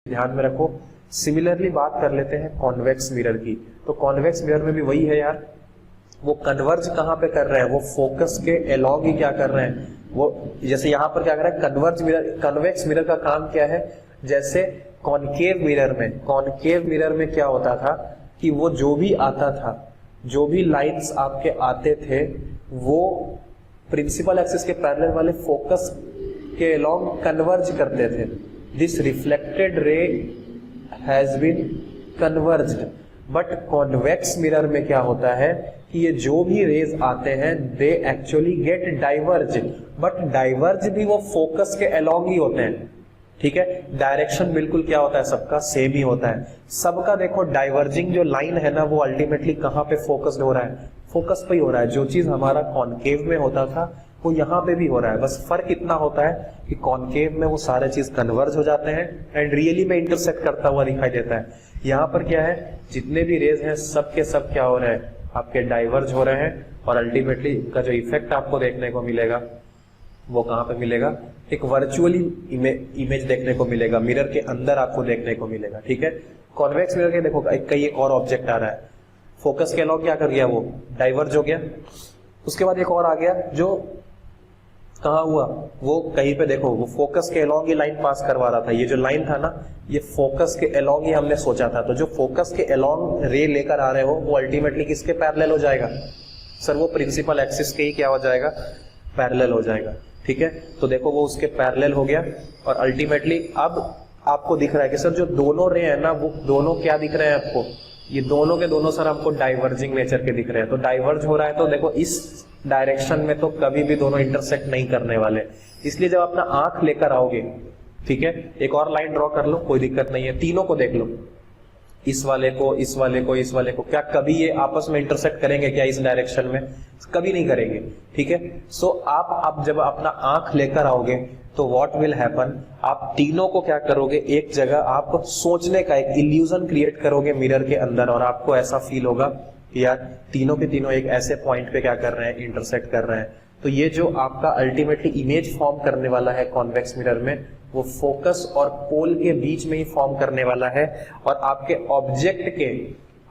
ध्यान में रखो। सिमिलरली बात कर लेते हैं कॉन्वेक्स मिरर की। तो कॉन्वेक्स मिरर में भी वही है यार, वो कन्वर्ज कहाँ पे कर रहे हैं, वो फोकस के अलोंग ही क्या कर रहे हैं, वो जैसे यहाँ पर क्या कर रहा है कन्वर्ज मिरर, कन्वेक्स मिरर का काम क्या है, जैसे कॉनकेव मिरर में क्या होता था कि वो जो भी आता था, जो भी लाइंस आपके आते थे वो प्रिंसिपल एक्सिस के पैरेलल वाले फोकस के अलोंग कन्वर्ज करते थे। This reflected ray has been converged. But convex mirror में क्या होता है कि ये जो भी रेज आते हैं they actually get diverge, but diverge भी वो फोकस के अलोंग ही होते हैं। ठीक है, डायरेक्शन बिल्कुल क्या होता है, सबका सेम ही होता है। सबका देखो डाइवर्जिंग जो लाइन है ना वो अल्टीमेटली कहाँ पे फोकस्ड हो रहा है, फोकस पे ही हो रहा है। जो चीज हमारा कॉनकेव में होता था वो यहाँ पे भी हो रहा है, बस फर्क इतना होता है कि कॉनकेव में वो सारे चीज कन्वर्ज हो जाते हैं एंड रियली में इंटरसेक्ट करता हुआ दिखाई देता है। यहाँ पर क्या है, जितने भी रेज हैं सब के सब क्या हो रहे हैं, आपके डाइवर्ज हो रहे हैं और अल्टीमेटली इनका जो इफेक्ट आपको देखने को मिलेगा वो कहाँ पे मिलेगा, एक वर्चुअली इमेज देखने को मिलेगा, मिरर के अंदर आपको देखने को मिलेगा। ठीक है, कॉन्वेक्स मिरर के देखो कई एक और ऑब्जेक्ट आ रहा है, फोकस के अलोंग क्या कर गया, वो डाइवर्ज हो गया। उसके बाद एक और आ गया जो कहाँ हुआ, वो कहीं पे देखो वो फोकस के अलोंग ही लाइन पास करवा रहा था। ये जो लाइन था ना ये फोकस के अलोंग ही हमने सोचा था, तो जो फोकस के अलोंग रे लेकर आ रहे हो वो अल्टीमेटली किसके पैरेलल हो जाएगा सर, वो प्रिंसिपल एक्सिस के ही क्या हो जाएगा, पैरेलल हो जाएगा। ठीक है, तो देखो वो उसके पैरेलल हो गया और अल्टीमेटली अब आपको दिख रहा है कि सर जो दोनों रे है ना वो दोनों क्या दिख रहे हैं आपको, ये दोनों के दोनों सर हमको डाइवर्जिंग नेचर के दिख रहे हैं। तो डाइवर्ज हो रहा है तो देखो इस डायरेक्शन में तो कभी भी दोनों इंटरसेक्ट नहीं करने वाले, इसलिए जब अपना आंख लेकर आओगे, ठीक है, एक और लाइन ड्रॉ कर लो, कोई दिक्कत नहीं है, तीनों को देख लो, इस वाले को, इस वाले को, इस वाले को, क्या कभी ये आपस में इंटरसेक्ट करेंगे क्या इस डायरेक्शन में, कभी नहीं करेंगे। ठीक है, सो आप जब अपना आंख लेकर आओगे तो व्हाट विल हैपन, आप तीनों को क्या करोगे, एक जगह आप सोचने का एक इल्यूजन क्रिएट करोगे मिरर के अंदर और आपको ऐसा फील होगा कि यार तीनों के तीनों एक ऐसे पॉइंट पे क्या कर रहे हैं, इंटरसेक्ट कर रहे हैं। तो ये जो आपका अल्टीमेटली इमेज फॉर्म करने वाला है कॉन्वेक्स मिरर में, वो फोकस और पोल के बीच में ही फॉर्म करने वाला है और आपके ऑब्जेक्ट के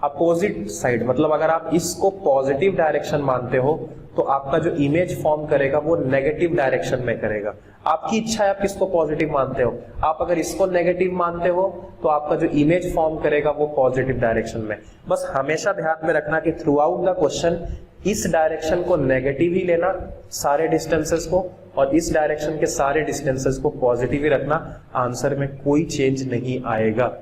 अपोजिट साइड, मतलब अगर आप इसको पॉजिटिव डायरेक्शन मानते हो तो आपका जो इमेज फॉर्म करेगा वो नेगेटिव डायरेक्शन में करेगा। आपकी इच्छा है आप किसको पॉजिटिव मानते हो, आप अगर इसको नेगेटिव मानते हो तो आपका जो इमेज फॉर्म करेगा वो पॉजिटिव डायरेक्शन में। बस हमेशा ध्यान में रखना कि थ्रू आउट द क्वेश्चन इस डायरेक्शन को नेगेटिव ही लेना सारे डिस्टेंसेस को और इस डायरेक्शन के सारे डिस्टेंसेस को पॉजिटिव ही रखना, आंसर में कोई चेंज नहीं आएगा।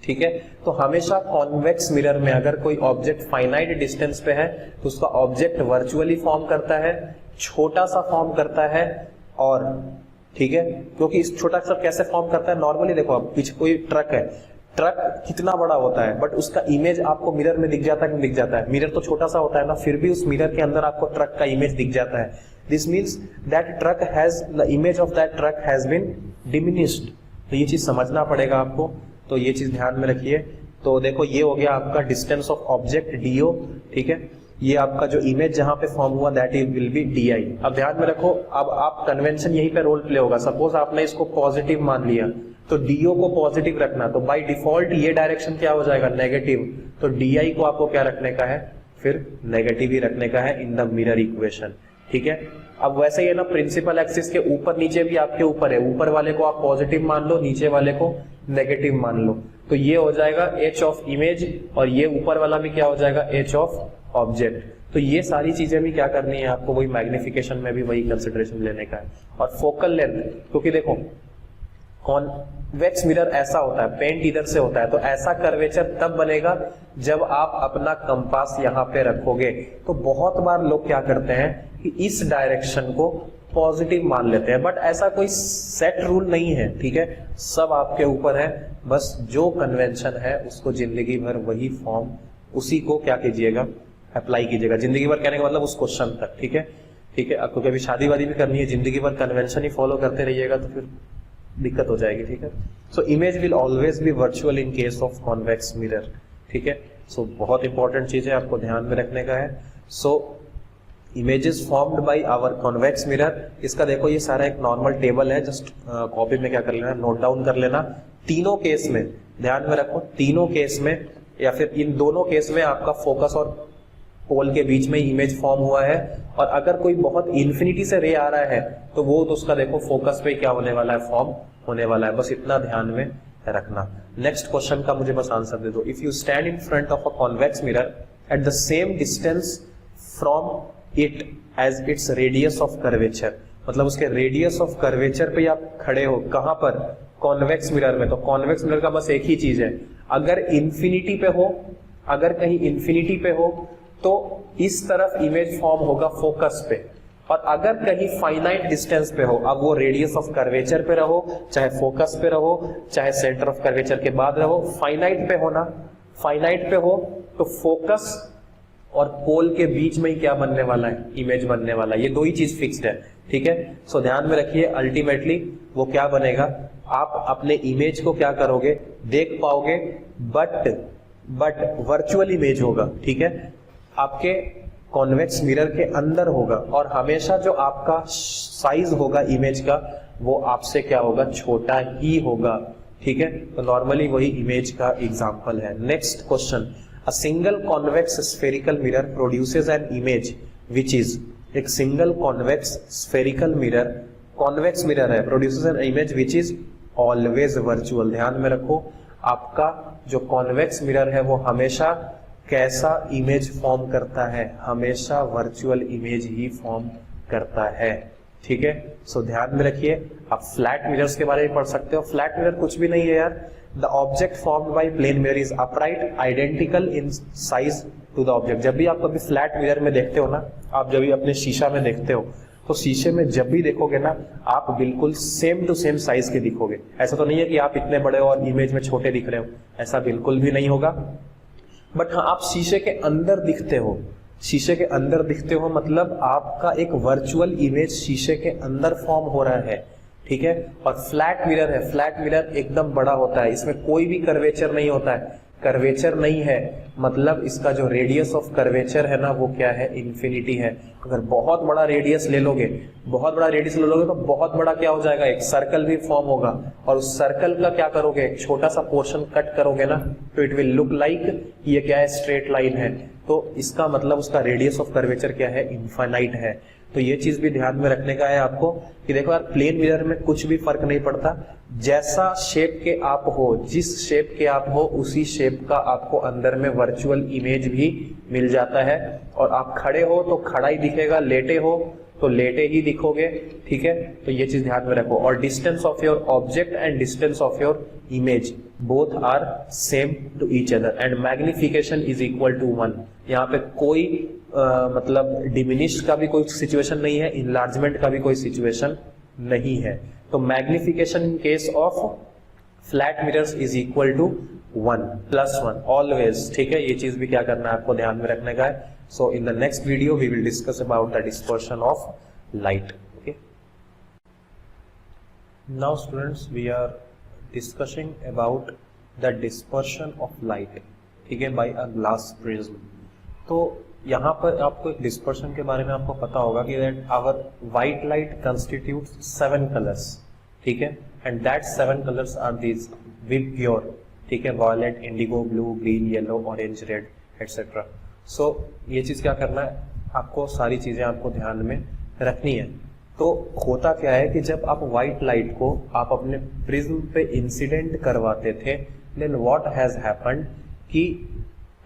ठीक है, तो हमेशा कॉन्वेक्स मिरर में अगर कोई ऑब्जेक्ट फाइनाइट डिस्टेंस पे है तो उसका ऑब्जेक्ट वर्चुअली फॉर्म करता है, छोटा सा फॉर्म करता है और ठीक है, क्योंकि इस छोटा सा कैसे फॉर्म करता है, नॉर्मली देखो अब पीछे कोई ट्रक है, ट्रक कितना बड़ा होता है बट उसका इमेज आपको मिरर में दिख जाता है, नहीं दिख जाता है, मिरर तो छोटा सा होता है ना, फिर भी उस मिरर के अंदर आपको ट्रक का इमेज दिख जाता है। This means that truck has, the image of that truck has been diminished. तो ये चीज समझना पड़ेगा आपको, तो ये चीज ध्यान में रखिए। तो देखो ये हो गया आपका डिस्टेंस ऑफ ऑब्जेक्ट डीओ। ठीक है, ये आपका जो इमेज जहां पे फॉर्म हुआ दैट विल बी डीआई। अब ध्यान में रखो, अब आप कन्वेंशन यहीं पे रोल प्ले होगा। सपोज आपने इसको पॉजिटिव मान लिया तो डीओ को पॉजिटिव रखना, तो बाय डिफॉल्ट ये डायरेक्शन क्या हो जाएगा, नेगेटिव। तो डीआई को आपको क्या रखने का है, फिर नेगेटिव ही रखने का है इन द मिरर इक्वेशन। ठीक है, अब वैसे ही है ना, प्रिंसिपल एक्सिस के ऊपर नीचे भी आपके ऊपर है, ऊपर वाले को आप पॉजिटिव मान लो, नीचे वाले को नेगेटिव मान लो, तो ये हो जाएगा एच ऑफ इमेज और ये ऊपर वाला भी क्या हो जाएगा, एच ऑफ ऑब्जेक्ट। तो ये सारी चीजें भी क्या करनी है आपको, वही मैग्निफिकेशन में भी वही कंसिडरेशन लेने का है। और फोकल लेंथ, क्योंकि देखो कॉन्वेक्स मिरर ऐसा होता है, पेंट इधर से होता है, तो ऐसा कर्वेचर तब बनेगा जब आप अपना कंपास यहाँ पे रखोगे। तो बहुत बार लोग क्या करते हैं कि इस डायरेक्शन को पॉजिटिव मान लेते हैं, बट ऐसा कोई सेट रूल नहीं है। ठीक है, सब आपके ऊपर है, बस जो कन्वेंशन है उसको जिंदगी भर वही फॉर्म, उसी को क्या कीजिएगा, अप्लाई कीजिएगा जिंदगी भर, कहने का मतलब उस क्वेश्चन तक। ठीक है, ठीक है, आपको कभी शादी वादी भी करनी है, जिंदगी भर कन्वेंशन ही फॉलो करते रहिएगा तो फिर दिक्कत हो जाएगी। ठीक है, so image will always be virtual in case of convex mirror. ठीक है, सो बहुत इंपॉर्टेंट चीज है, आपको ध्यान में रखने का है। So images formed by our convex mirror, इसका देखो ये सारा एक नॉर्मल टेबल है, जस्ट कॉपी में क्या कर लेना, नोट डाउन कर लेना। तीनों केस में ध्यान में रखो, तीनों केस में या फिर इन दोनों केस में आपका फोकस और पोल के बीच में इमेज फॉर्म हुआ है, और अगर कोई बहुत इन्फिनिटी से रे आ रहा है तो वो तो उसका देखो फोकस पे क्या होने वाला है, फॉर्म होने वाला है। बस इतना ध्यान में रखना। नेक्स्ट क्वेश्चन का मुझे बस आंसर दे दो। If you stand in front of a convex mirror at the same distance from it as its radius of curvature, मतलब उसके रेडियस ऑफ कर्वेचर पे आप खड़े हो, कहां पर, कॉन्वेक्स मिरर में। तो कॉन्वेक्स मिरर का बस एक ही चीज है, अगर इंफिनिटी पे हो, अगर कहीं इंफिनिटी पे हो तो इस तरफ इमेज फॉर्म होगा फोकस पे, और अगर कहीं फाइनाइट डिस्टेंस पे हो, अब वो रेडियस ऑफ कर्वेचर पे रहो, चाहे फोकस पे रहो, चाहे सेंटर ऑफ कर्वेचर के बाद रहो, फाइनाइट पे हो ना, फाइनाइट पे हो तो फोकस और पोल के बीच में ही क्या बनने वाला है, इमेज बनने वाला है। ये दो ही चीज फिक्स्ड है, ठीक है। सो ध्यान में रखिए, अल्टीमेटली वो क्या बनेगा, आप अपने इमेज को क्या करोगे, देख पाओगे, बट वर्चुअल इमेज होगा, ठीक है, आपके कॉन्वेक्स मिरर के अंदर होगा, और हमेशा जो आपका साइज होगा इमेज का वो आपसे क्या होगा, छोटा ही होगा, ठीक है। तो नॉर्मली वही इमेज का एग्जांपल है। Next question, a single convex spherical mirror produces an image which is, एक single convex spherical mirror, convex mirror है, produces an image which is always virtual. ध्यान में रखो, आपका जो कॉन्वेक्स मिरर है वो हमेशा कैसा इमेज फॉर्म करता है, हमेशा वर्चुअल इमेज ही फॉर्म करता है, ठीक है। सो ध्यान में रखिए। आप फ्लैट मिरर्स के बारे में पढ़ सकते हो। फ्लैट मिरर कुछ भी नहीं है यार, the object formed by plane mirror is upright identical in size to the object. जब भी आप कभी फ्लैट मिरर में देखते हो ना, आप जब भी अपने शीशा में देखते हो तो शीशे में जब भी देखोगे ना, आप बिल्कुल सेम टू सेम साइज के दिखोगे। ऐसा तो नहीं है कि आप इतने बड़े हो और इमेज में छोटे दिख रहे हो, ऐसा बिल्कुल भी नहीं होगा। बट हाँ, आप शीशे के अंदर दिखते हो, शीशे के अंदर दिखते हो मतलब आपका एक वर्चुअल इमेज शीशे के अंदर फॉर्म हो रहा है, ठीक है। और फ्लैट मिरर है, फ्लैट मिरर एकदम बड़ा होता है, इसमें कोई भी कर्वेचर नहीं होता है, कर्वेचर नहीं है मतलब इसका जो रेडियस ऑफ कर्वेचर है ना वो क्या है, इन्फिनिटी है। अगर बहुत बड़ा रेडियस ले लोगे, बहुत बड़ा रेडियस ले लोगे तो बहुत बड़ा क्या हो जाएगा, एक सर्कल भी फॉर्म होगा, और उस सर्कल का क्या करोगे, एक छोटा सा पोर्शन कट करोगे ना तो इट विल लुक लाइक ये क्या है, स्ट्रेट लाइन है। तो इसका मतलब उसका रेडियस ऑफ कर्वेचर क्या है, इनफाइनाइट है। तो ये चीज भी ध्यान में रखने का है आपको कि देखो यार, प्लेन मिरर में कुछ भी फर्क नहीं पड़ता, जैसा शेप के आप हो, जिस शेप के आप हो उसी शेप का आपको अंदर में वर्चुअल इमेज भी मिल जाता है। और आप खड़े हो तो खड़ा ही दिखेगा, लेटे हो तो लेटे ही दिखोगे, ठीक है। तो ये चीज ध्यान में रखो। और distance of your object and distance of your image both are same to each other and magnification is equal to 1। यहाँ पे कोई मतलब डिमिनिश्ड का भी कोई सिचुएशन नहीं है, इनलार्जमेंट का भी कोई सिचुएशन नहीं है। तो magnification in case of flat mirrors is equal to 1 +1 always, ठीक है। ये चीज भी क्या करना है आपको ध्यान में रखने का है। So in the next video we will discuss about the dispersion of light. Okay, now students we are discussing about the dispersion of light, ठीक है, बाय अ ग्लास प्रिज्म। तो यहाँ पर आपको एक डिस्पर्शन के बारे में आपको पता होगा कि that our white light constitutes 7 colours, ठीक है, and that 7 colours are these VIBGYOR, ठीक है, violet, indigo, blue, green, yellow, orange, red etcetera. So ये चीज क्या करना है आपको, सारी चीजें आपको ध्यान में रखनी है। तो होता क्या है कि जब आप व्हाइट लाइट को आप अपने प्रिज्म पे इंसिडेंट करवाते थे, देन व्हाट हैज हैपेंड कि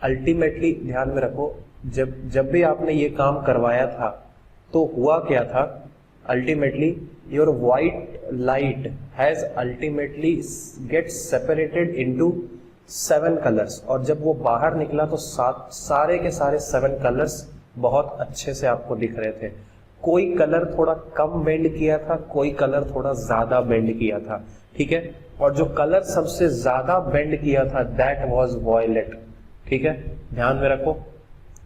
अल्टीमेटली ध्यान में रखो, जब भी आपने ये काम करवाया था तो हुआ क्या था, ultimately your white light has ultimately get separated into 7 colours, और जब वो बाहर निकला तो सारे के सारे 7 कलर्स बहुत अच्छे से आपको दिख रहे थे। कोई कलर थोड़ा कम बेंड किया था, कोई कलर थोड़ा ज्यादा बेंड किया था, ठीक है। और जो कलर सबसे ज्यादा बेंड किया था दैट वाज वॉयलेट, ठीक है, ध्यान में रखो।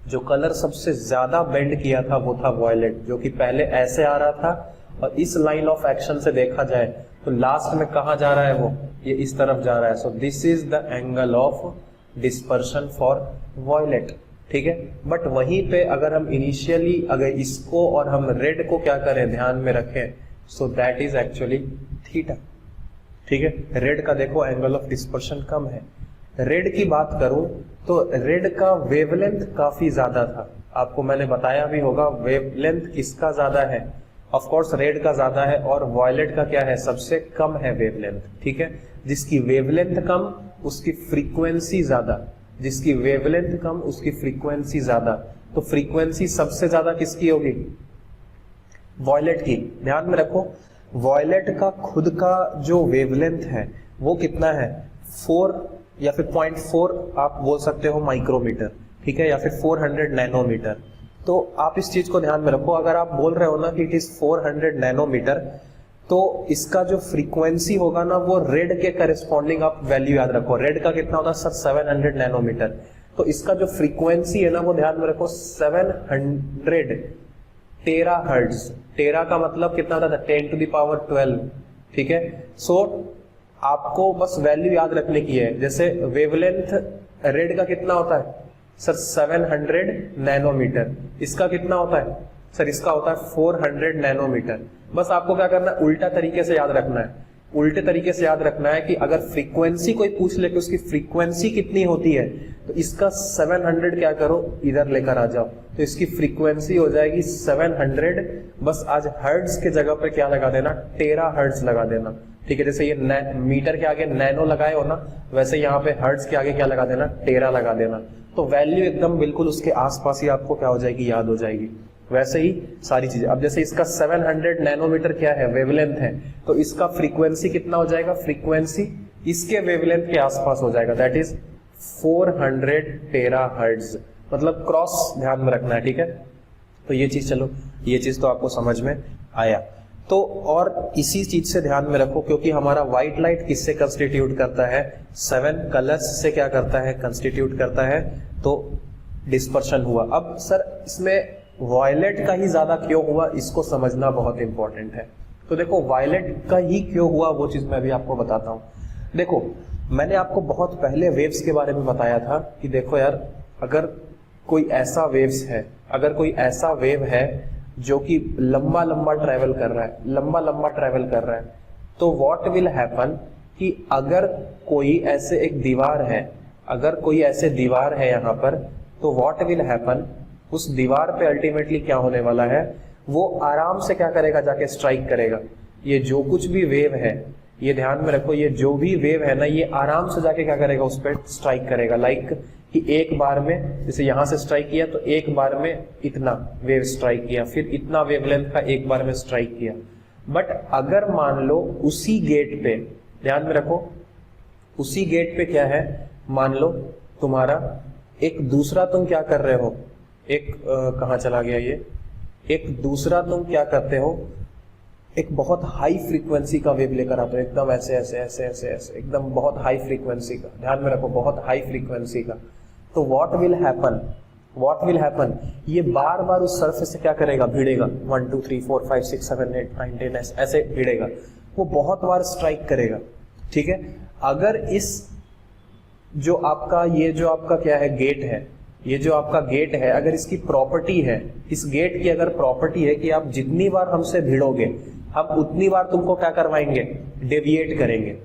जो कलर सबसे ज्यादा बेंड किया था वो था वॉयलेट, जो कि पहले ऐसे आ रहा था और इस लाइन ऑफ एक्शन से देखा जाए तो लास्ट में कहा जा रहा है, वो ये इस तरफ जा रहा है। So this is the angle of dispersion for violet, ठीक है। बट वहीं पे अगर हम इनिशियली अगर इसको और हम रेड को क्या करें ध्यान में रखें, सो दैट इज एक्चुअली थीटा, ठीक है। रेड का देखो एंगल ऑफ डिस्पर्शन कम है। रेड की बात करूं तो रेड का वेवलेंथ काफी ज्यादा था, आपको मैंने बताया भी होगा वेवलेंथ किसका ज्यादा है, ऑफ कोर्स रेड का ज्यादा है, और वॉयलेट का क्या है, सबसे कम है वेवलेंथ, ठीक है। जिसकी वेवलेंथ कम उसकी फ्रीक्वेंसी ज्यादा, जिसकी वेवलेंथ कम उसकी फ्रीक्वेंसी ज्यादा, तो फ्रीक्वेंसी सबसे ज्यादा किसकी होगी, वॉयलेट की। ध्यान में रखो वॉयलेट का खुद का जो वेवलेंथ है वो कितना है, 4 या फिर 0.4 आप बोल सकते हो माइक्रोमीटर, ठीक है, या फिर 400 नैनोमीटर। तो आप इस चीज को ध्यान में रखो, अगर आप बोल रहे हो ना कि इट इज 400 नैनोमीटर, तो इसका जो फ्रीक्वेंसी होगा ना वो रेड के करस्पॉन्डिंग आप वैल्यू याद रखो। रेड का कितना होता है सर 700 नैनोमीटर, तो इसका जो फ्रीक्वेंसी है ना वो ध्यान में रखो 700 टेराहर्ट्ज। टेरा का मतलब कितना होता था 10 to the power 12, ठीक है। सो आपको बस वैल्यू याद रखने की है। जैसे वेवलेंथ रेड का कितना होता है सर 700 नैनोमीटर, इसका कितना होता है सर, इसका होता है 400 नैनोमीटर। बस आपको क्या करना है, उल्टा तरीके से याद रखना है। उल्टे तरीके से याद रखना है कि अगर फ्रीक्वेंसी कोई पूछ ले कि उसकी फ्रीक्वेंसी कितनी होती है, तो इसका 700 क्या करो इधर लेकर आ जाओ, तो इसकी फ्रीक्वेंसी हो जाएगी 700। बस आज हर्ट्ज के जगह पे क्या लगा देना, टेरा हर्ट्ज लगा देना, ठीक है। जैसे ये मीटर के आगे नैनो लगाए हो ना, वैसे यहाँ पे हर्ट्ज के आगे क्या लगा देना, टेरा लगा देना, तो वैल्यू एकदम बिल्कुल उसके आसपास ही आपको क्या हो जाएगी, याद हो जाएगी। वैसे ही सारी चीजें, अब जैसे इसका 700 नैनोमीटर क्या है, वेवलेंथ है, तो इसका फ्रीक्वेंसी कितना हो जाएगा, फ्रीक्वेंसी इसके वेवलेंथ के आसपास हो जाएगा, दैट इज 400 टेराहर्ट्ज, मतलब क्रॉस ध्यान में रखना है, ठीक है। तो ये चीज, चलो ये चीज तो आपको समझ में आया। तो और इसी चीज से ध्यान में रखो, क्योंकि हमारा व्हाइट लाइट किससे कंस्टिट्यूट करता है, 7 कलर्स से क्या करता है, कंस्टिट्यूट करता है, तो डिस्पर्शन हुआ। अब सर इसमें वॉयलेट का ही ज्यादा क्यों हुआ, इसको समझना बहुत इंपॉर्टेंट है। तो देखो वॉयलेट का ही क्यों हुआ वो चीज मैं भी आपको बताता हूं। देखो मैंने आपको बहुत पहले वेव्स के बारे में बताया था कि देखो यार, अगर कोई ऐसा वेव्स है, अगर कोई ऐसा वेव है जो कि लंबा लंबा ट्रेवल कर रहा है, लंबा लंबा ट्रेवल कर रहा है, तो व्हाट विल हैपन कि अगर कोई ऐसे एक दीवार है, अगर कोई ऐसे दीवार है यहाँ पर, तो व्हाट विल हैपन, उस दीवार पे अल्टीमेटली क्या होने वाला है, वो आराम से क्या करेगा, जाके स्ट्राइक करेगा। ये जो कुछ भी वेव है, ये ध्यान में रखो, ये जो भी वेव है ना, ये आराम से जाके क्या करेगा, उस पर स्ट्राइक करेगा। लाइक कि एक बार में, जैसे यहां से स्ट्राइक किया तो एक बार में इतना वेव स्ट्राइक किया, फिर इतना वेवलेंथ का एक बार में स्ट्राइक किया। बट अगर मान लो उसी गेट पे, ध्यान में रखो, उसी गेट पे क्या है, मान लो तुम्हारा एक दूसरा, तुम क्या कर रहे हो, एक कहां चला गया ये, एक दूसरा तुम क्या करते हो, एक बहुत हाई फ्रीक्वेंसी का वेव लेकर आते हो, एकदम ऐसे ऐसे ऐसे ऐसे ऐसे, एकदम बहुत हाई फ्रीक्वेंसी का, ध्यान में रखो बहुत हाई फ्रीक्वेंसी का। तो what will happen, what will happen, ये बार बार उस सरफेस से क्या करेगा, भिड़ेगा, 1 2 3 4 5 6 7 8 9 10 ऐसे भिड़ेगा, वो बहुत बार स्ट्राइक करेगा, ठीक है। अगर इस जो आपका ये जो आपका क्या है गेट है, ये जो आपका गेट है, अगर इसकी प्रॉपर्टी है, इस गेट की अगर प्रॉपर्टी है कि आप जितनी बार हमसे भिड़ोगे हम उतनी बार तुमको क्या करवाएंगे, डेविएट करेंगे।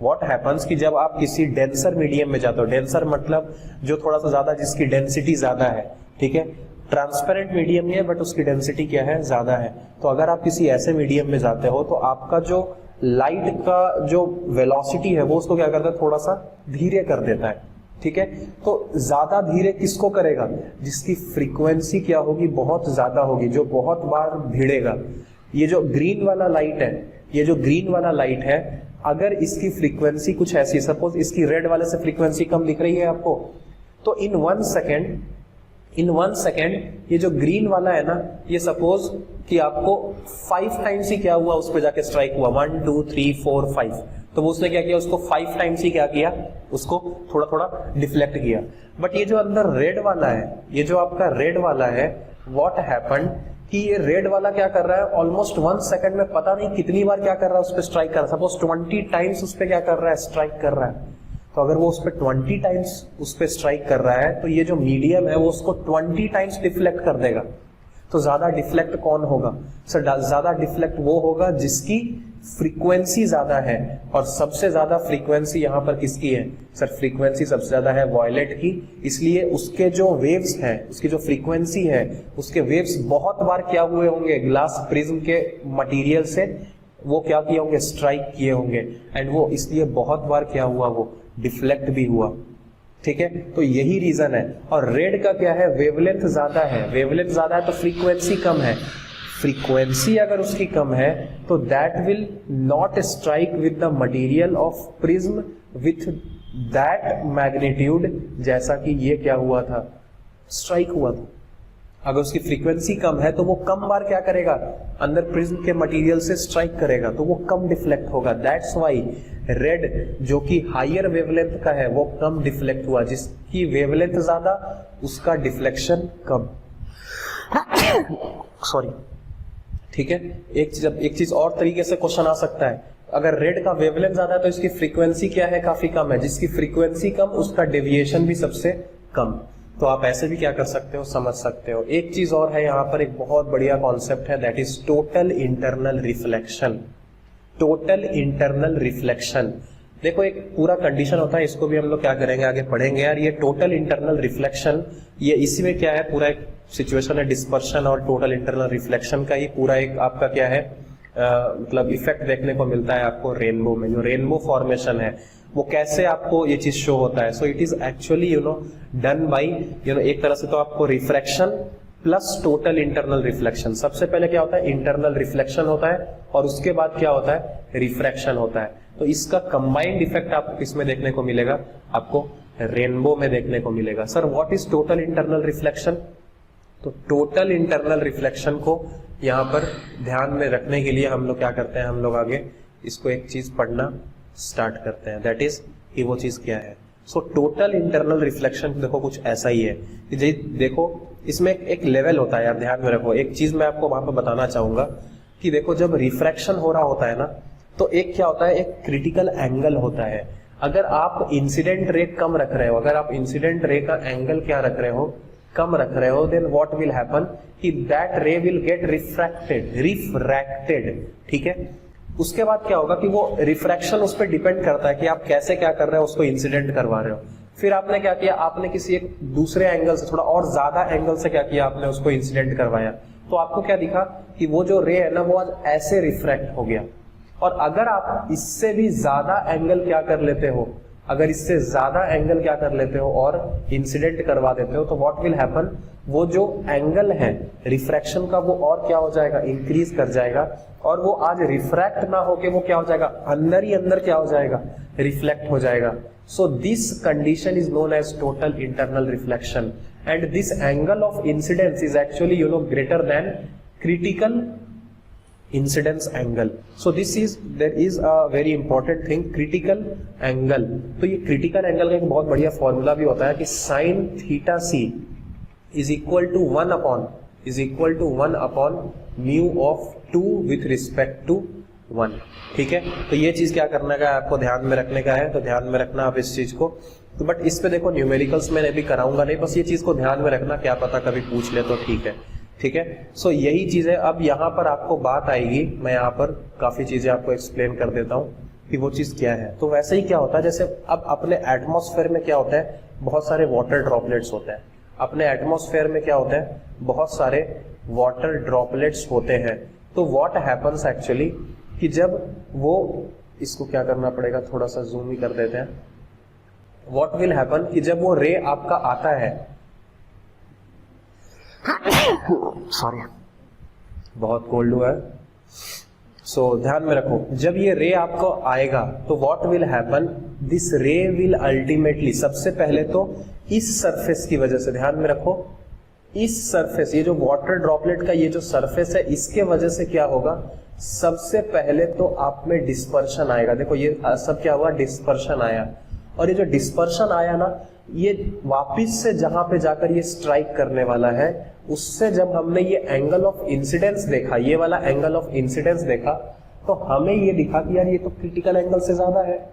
व्हाट हैपन्स कि जब आप किसी डेंसर मीडियम में जाते हो, डेंसर मतलब जो थोड़ा सा ज्यादा, जिसकी डेंसिटी ज्यादा है, ठीक है, ट्रांसपेरेंट मीडियम नहीं है बट उसकी डेंसिटी क्या है, ज्यादा है। तो अगर आप किसी ऐसे मीडियम में जाते हो तो आपका जो लाइट का जो वेलोसिटी है वो उसको क्या करता है, थोड़ा सा धीरे कर देता है, ठीक है। तो ज्यादा धीरे किसको करेगा, जिसकी फ्रीक्वेंसी क्या होगी, बहुत ज्यादा होगी, जो बहुत बार भिड़ेगा। ये जो ग्रीन वाला लाइट है, ये जो ग्रीन वाला लाइट है, अगर इसकी फ्रीक्वेंसी कुछ ऐसी, सपोज इसकी रेड वाले से फ्रीक्वेंसी कम दिख रही है आपको, तो इन 1 सेकेंड ये जो ग्रीन वाला है ना, ये सपोज कि आपको 5 टाइम्स ही क्या हुआ, उस पर जाके स्ट्राइक हुआ, 1 2 3 4 5, तो वो उसने क्या किया, उसको 5 टाइम्स ही क्या किया, उसको थोड़ा थोड़ा डिफ्लेक्ट किया। बट ये जो अंदर रेड वाला है, ये जो आपका रेड वाला है, व्हाट हैपेंड कि ये रेड वाला क्या कर रहा है, ऑलमोस्ट 1 सेकंड में पता नहीं कितनी बार क्या कर रहा है, उस पर स्ट्राइक कर रहा है, सपोज 20 टाइम्स उस पर क्या कर रहा है, स्ट्राइक कर रहा है। तो अगर वो उस पर 20 टाइम्स उस पर स्ट्राइक कर रहा है तो ये जो मीडियम है वो उसको 20 टाइम्स डिफ्लेक्ट कर देगा। तो ज्यादा डिफ्लेक्ट कौन होगा सर? ज्यादा डिफ्लेक्ट वो होगा जिसकी फ्रीक्वेंसी ज्यादा है, और सबसे ज्यादा फ्रीक्वेंसी यहाँ पर किसकी है सर? फ्रीक्वेंसी सबसे ज्यादा है वॉयलेट की, इसलिए उसके जो वेव्स हैं, उसकी जो फ्रीक्वेंसी है, उसके वेव्स बहुत बार क्या हुए होंगे ग्लास प्रिज्म के मटेरियल से वो क्या किए होंगे? स्ट्राइक किए होंगे, एंड वो इसलिए बहुत बार क्या हुआ? वो डिफ्लेक्ट भी हुआ। ठीक है, तो यही रीजन है। और रेड का क्या है? वेवलेंथ ज्यादा है, वेवलेंथ ज्यादा है तो फ्रीक्वेंसी कम है। फ्रीक्वेंसी अगर उसकी कम है तो that will not strike with the material of prism with that magnitude, जैसा कि ये क्या हुआ था? स्ट्राइक हुआ था। अगर उसकी फ्रीक्वेंसी कम है तो वो कम बार क्या करेगा? अंदर प्रिज्म के मटेरियल से स्ट्राइक करेगा, तो वो कम डिफ्लेक्ट होगा। दैट्स वाई रेड जो कि हायर वेवलेंथ का है वो कम डिफ्लेक्ट हुआ, जिसकी वेवलेंथ ज्यादा उसका डिफ्लेक्शन कम। सॉरी, ठीक है। एक चीज और तरीके से क्वेश्चन आ सकता है, अगर रेड का वेवलेंथ ज्यादा है तो इसकी फ्रीक्वेंसी क्या है? काफी कम है। जिसकी फ्रीक्वेंसी कम उसका डेविएशन भी सबसे कम। तो आप ऐसे भी क्या कर सकते हो? समझ सकते हो। एक चीज और है यहाँ पर, एक बहुत बढ़िया कॉन्सेप्ट है, that is total internal reflection. Total internal reflection, देखो एक पूरा कंडीशन होता है, इसको भी हम लोग क्या करेंगे आगे पढ़ेंगे यार। ये टोटल इंटरनल रिफ्लेक्शन, ये इसी में क्या है, पूरा एक सिचुएशन है डिस्पर्शन और टोटल इंटरनल रिफ्लेक्शन का ही पूरा एक आपका क्या है मतलब इफेक्ट देखने को मिलता है आपको रेनबो में। जो रेनबो फॉर्मेशन है वो कैसे आपको ये चीज शो होता है? So it is actually done by एक तरह से तो आपको refraction plus total internal reflection. सबसे पहले क्या होता है? इंटरनल रिफ्लेक्शन होता है, और उसके बाद क्या होता है? रिफ्रैक्शन होता है। तो इसका कंबाइंड इफेक्ट आपको किसमें देखने को मिलेगा? आपको रेनबो में देखने को मिलेगा। Sir what is total internal reflection? तो टोटल इंटरनल रिफ्लेक्शन को यहाँ पर ध्यान में रखने के लिए हम लोग क्या करते हैं, हम लोग आगे इसको एक चीज पढ़ना स्टार्ट करते हैं, दैट इज कि वो चीज क्या है। सो टोटल इंटरनल रिफ्लेक्शन देखो कुछ ऐसा ही है कि देखो इसमें एक लेवल होता है यार, ध्यान में रखो। एक चीज मैं आपको वहां पर बताना चाहूंगा कि देखो जब रिफ्रैक्शन हो रहा होता है ना, तो एक क्या होता है? एक क्रिटिकल एंगल होता है। अगर आप इंसिडेंट रे कम रख रहे हो, अगर आप इंसिडेंट रे का एंगल क्या रख रहे हो? कम रख रहे हो, देन व्हाट विल हैपन कि दैट रे विल गेट रिफ्रैक्टेड। ठीक है, उसके बाद क्या होगा कि वो रिफ्रैक्शन उस पर डिपेंड करता है कि आप कैसे क्या कर रहे हो, उसको इंसिडेंट करवा रहे हो। फिर आपने क्या किया? आपने किसी एक दूसरे एंगल से, थोड़ा और ज्यादा एंगल से क्या किया? आपने उसको इंसिडेंट करवाया, तो आपको क्या दिखा कि वो जो रे है ना वो आज ऐसे रिफ्रैक्ट हो गया। और अगर आप इससे भी ज्यादा एंगल क्या कर लेते हो, अगर इससे ज्यादा एंगल क्या कर लेते हो और इंसिडेंट करवा देते हो, तो व्हाट विल हैपन, वो जो एंगल है रिफ्रैक्शन का वो और क्या हो जाएगा? इंक्रीज कर जाएगा, और वो आज रिफ्रैक्ट ना होके वो क्या हो जाएगा? अंदर ही अंदर क्या हो जाएगा? रिफ्लेक्ट हो जाएगा। So this condition is known as total internal reflection, and this angle of incidence is actually greater than critical incidence angle. So this is there is a very important thing, critical angle. तो ये critical angle का एक बहुत बढ़िया formula भी होता है कि sine theta C is equal to 1 upon mu of 2 with respect to 1। ठीक है, तो ये चीज क्या करने का है आपको? ध्यान में रखने का है। तो ध्यान में रखना आप इस चीज को। तो बट इस पे देखो न्यूमेरिकल्स में भी कराऊंगा नहीं, बस ये चीज को ध्यान में रखना, क्या पता कभी पूछ ले तो ठीक है। ठीक है, सो यही चीज है। अब यहाँ पर आपको बात आएगी, मैं यहाँ पर काफी चीजें आपको एक्सप्लेन कर देता हूँ कि वो चीज क्या है। तो वैसे ही क्या होता है, जैसे अब अपने एटमॉस्फेयर में क्या होता है? बहुत सारे वाटर ड्रॉपलेट्स होते हैं। अपने एटमॉस्फेयर में क्या होता है? बहुत सारे वाटर ड्रॉपलेट्स होते हैं। तो व्हाट हैपन्स एक्चुअली कि जब वो, इसको क्या करना पड़ेगा, थोड़ा सा जूम ही कर देते हैं। व्हाट विल हैपन कि जब वो रे आपका आता है, सॉरी बहुत कोल्ड हुआ है, सो ध्यान में रखो, जब ये रे आपको आएगा तो व्हाट विल हैपन, दिस रे विल अल्टीमेटली, सबसे पहले तो इस सरफेस की वजह से, ध्यान में रखो, इस सरफेस, ये जो वाटर ड्रॉपलेट का ये जो सरफेस है, इसके वजह से क्या होगा? सबसे पहले तो आप में डिस्पर्शन आएगा। देखो ये सब क्या हुआ? डिस्पर्शन आया। और ये जो डिस्पर्शन आया ना, ये वापिस से जहां पे जाकर ये स्ट्राइक करने वाला है, उससे जब हमने ये एंगल ऑफ इंसिडेंस देखा, ये वाला एंगल ऑफ इंसिडेंस देखा, तो हमें ये दिखा कि यार ये तो क्रिटिकल एंगल से ज्यादा है।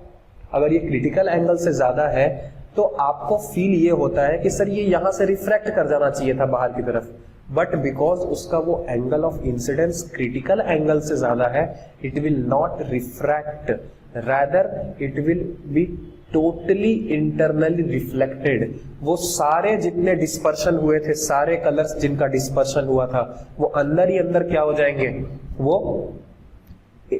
अगर ये क्रिटिकल एंगल से ज्यादा है तो आपको फील ये होता है कि सर ये यहां से रिफ्रैक्ट कर जाना चाहिए था बाहर की तरफ, बट बिकॉज उसका वो angle of incidence critical angle से ज्यादा है, it will not refract, rather it will be totally internally reflected. वो सारे जितने डिस्पर्शन हुए थे, सारे कलर्स जिनका डिस्पर्शन हुआ था, वो अंदर ही अंदर क्या हो जाएंगे, वो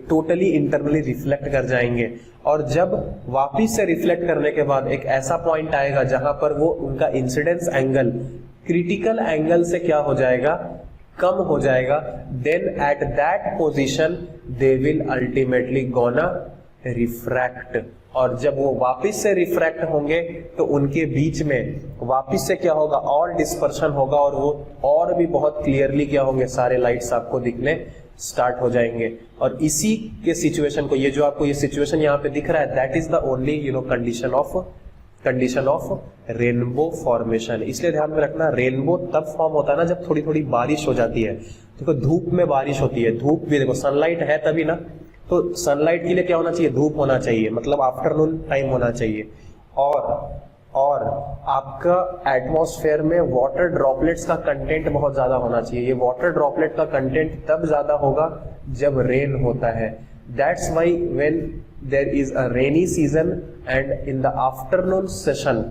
टोटली इंटरनली रिफ्लेक्ट कर जाएंगे। और जब वापिस से रिफ्लेक्ट करने के बाद एक ऐसा पॉइंट आएगा जहां पर वो उनका इंसिडेंस एंगल क्रिटिकल एंगल से क्या हो जाएगा, कम हो जाएगा, then at that position they will ultimately gonna refract. और जब वो वापिस से रिफ्रैक्ट होंगे तो उनके बीच में वापिस से क्या होगा, और डिस्पर्शन होगा, और वो और भी बहुत क्लियरली क्या होंगे, सारे लाइट्स आपको दिखने स्टार्ट हो जाएंगे। और इसी के सिचुएशन को, ये जो आपको ये सिचुएशन यहाँ पे दिख रहा है, that is the only condition of rainbow formation. इसलिए ध्यान में रखना, रेनबो तब फॉर्म होता है ना जब थोड़ी थोड़ी बारिश हो जाती है। देखो धूप में बारिश होती है, धूप भी देखो सनलाइट है तभी ना, तो सनलाइट के लिए क्या होना चाहिए, धूप होना चाहिए, मतलब आफ्टरनून टाइम होना चाहिए। और आपका एटमॉस्फेयर में वाटर ड्रॉपलेट्स का कंटेंट बहुत ज्यादा होना चाहिए। ये वाटर ड्रॉपलेट का कंटेंट तब ज्यादा होगा जब रेन होता है। That's why when there is a rainy season and in the afternoon session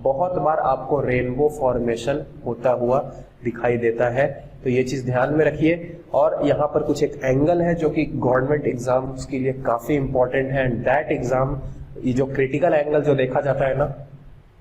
बहुत बार आपको रेनबो फॉर्मेशन होता हुआ दिखाई देता है। तो ये चीज ध्यान में रखिए। और यहाँ पर कुछ एक एंगल है जो कि गवर्नमेंट एग्जाम्स के लिए काफी इंपॉर्टेंट है, एंड दैट एग्जाम, ये जो क्रिटिकल एंगल जो देखा जाता है ना,